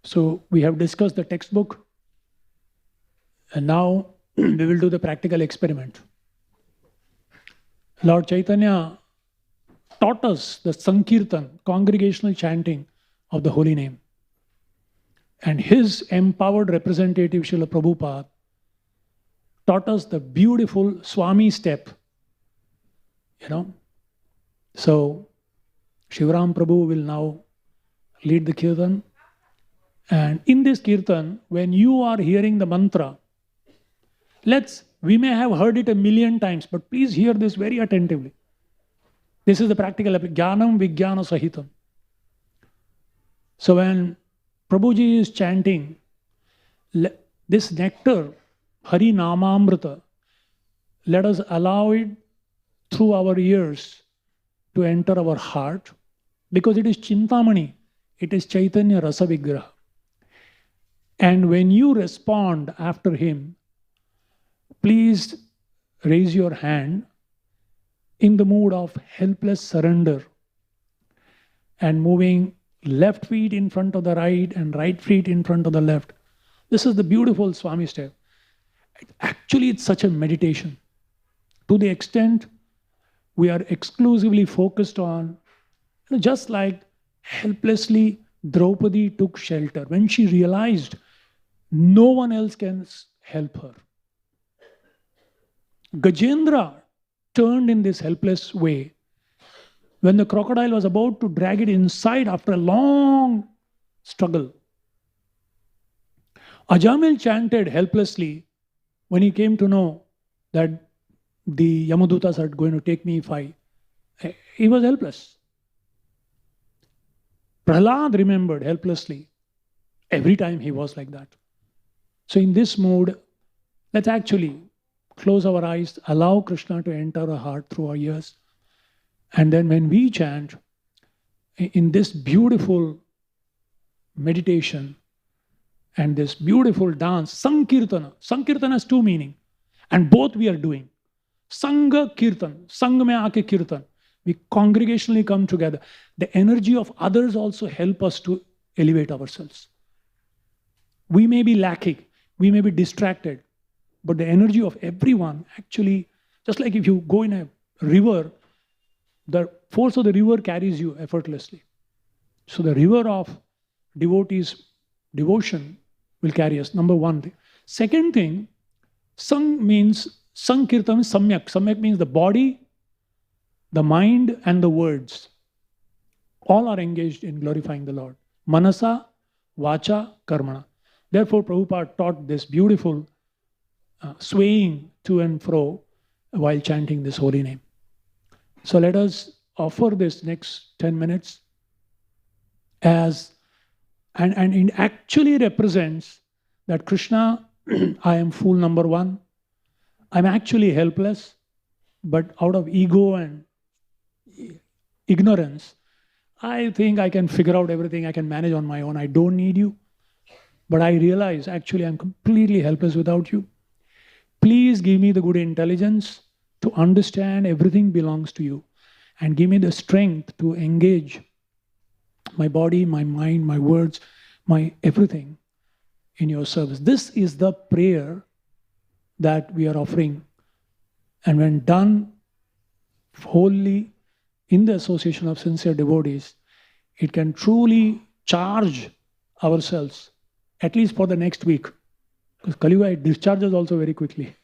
So we have discussed the textbook and now we will do the practical experiment. Lord Chaitanya taught us the Sankirtan, congregational chanting of the holy name. And his empowered representative, Srila Prabhupada, taught us the beautiful Swami step. So Shivaram Prabhu will now lead the kirtan. And in this kirtan, when you are hearing the mantra, we may have heard it 1,000,000 times, but please hear this very attentively. This is the practical Jnanam Vijnana Sahitam. So when Prabhuji is chanting, this nectar, Hari Namamrita, let us allow it through our ears to enter our heart, because it is Chintamani, it is Chaitanya Rasa Vigraha. And when you respond after him, please raise your hand in the mood of helpless surrender and moving left feet in front of the right and right feet in front of the left. This is the beautiful Swami step. Actually, it's such a meditation. To the extent we are exclusively focused on, just like helplessly Draupadi took shelter when she realized no one else can help her. Gajendra turned in this helpless way when the crocodile was about to drag it inside after a long struggle. Ajamil chanted helplessly when he came to know that the Yamadutas are going to take me if he was helpless. Prahlad remembered helplessly every time he was like that. So in this mood, let's actually close our eyes, allow Krishna to enter our heart through our ears. And then when we chant in this beautiful meditation and this beautiful dance, Sankirtana. Sankirtana has two meanings, and both we are doing. Sangha Kirtan, Sangha mein aake Kirtan. We congregationally come together. The energy of others also help us to elevate ourselves. We may be lacking, we may be distracted, but the energy of everyone actually, just like if you go in a river, the force of the river carries you effortlessly. So the river of devotees' devotion will carry us, number one thing. Second thing, Sankirtan is Samyak. Samyak means the body, the mind and the words. All are engaged in glorifying the Lord. Manasa, Vacha, Karmana. Therefore, Prabhupada taught this beautiful swaying to and fro while chanting this holy name. So let us offer this next 10 minutes and it actually represents that Krishna, I am fool number one. I'm actually helpless, but out of ego and ignorance, I think I can figure out everything, I can manage on my own, I don't need you. But I realize actually I'm completely helpless without you. Please give me the good intelligence to understand everything belongs to you, and give me the strength to engage my body, my mind, my words, my everything in your service. This is the prayer that we are offering. And when done wholly in the association of sincere devotees, it can truly charge ourselves, at least for the next week. Because Kali Yuga, it discharges also very quickly.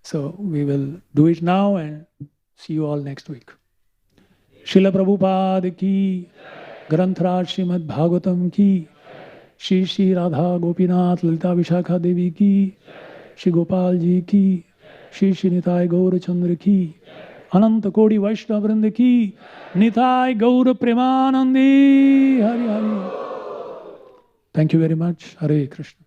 So we will do it now and see you all next week. Srila Prabhupada ki, Granthra Srimad Bhagavatam ki, Shri Radha Gopinath Lalita Vishakha Devi ki, Shri Gopal ji ki, Shri Nitai Gaura Chandra ki, Ananta Kodi Vaishnava Vrinda ki Nitai Gaura Premanandi. Hari Hari. Thank you very much. Hare Krishna.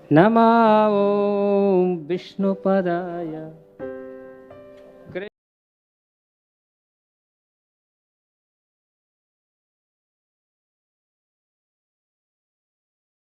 Namo Vishnupadaya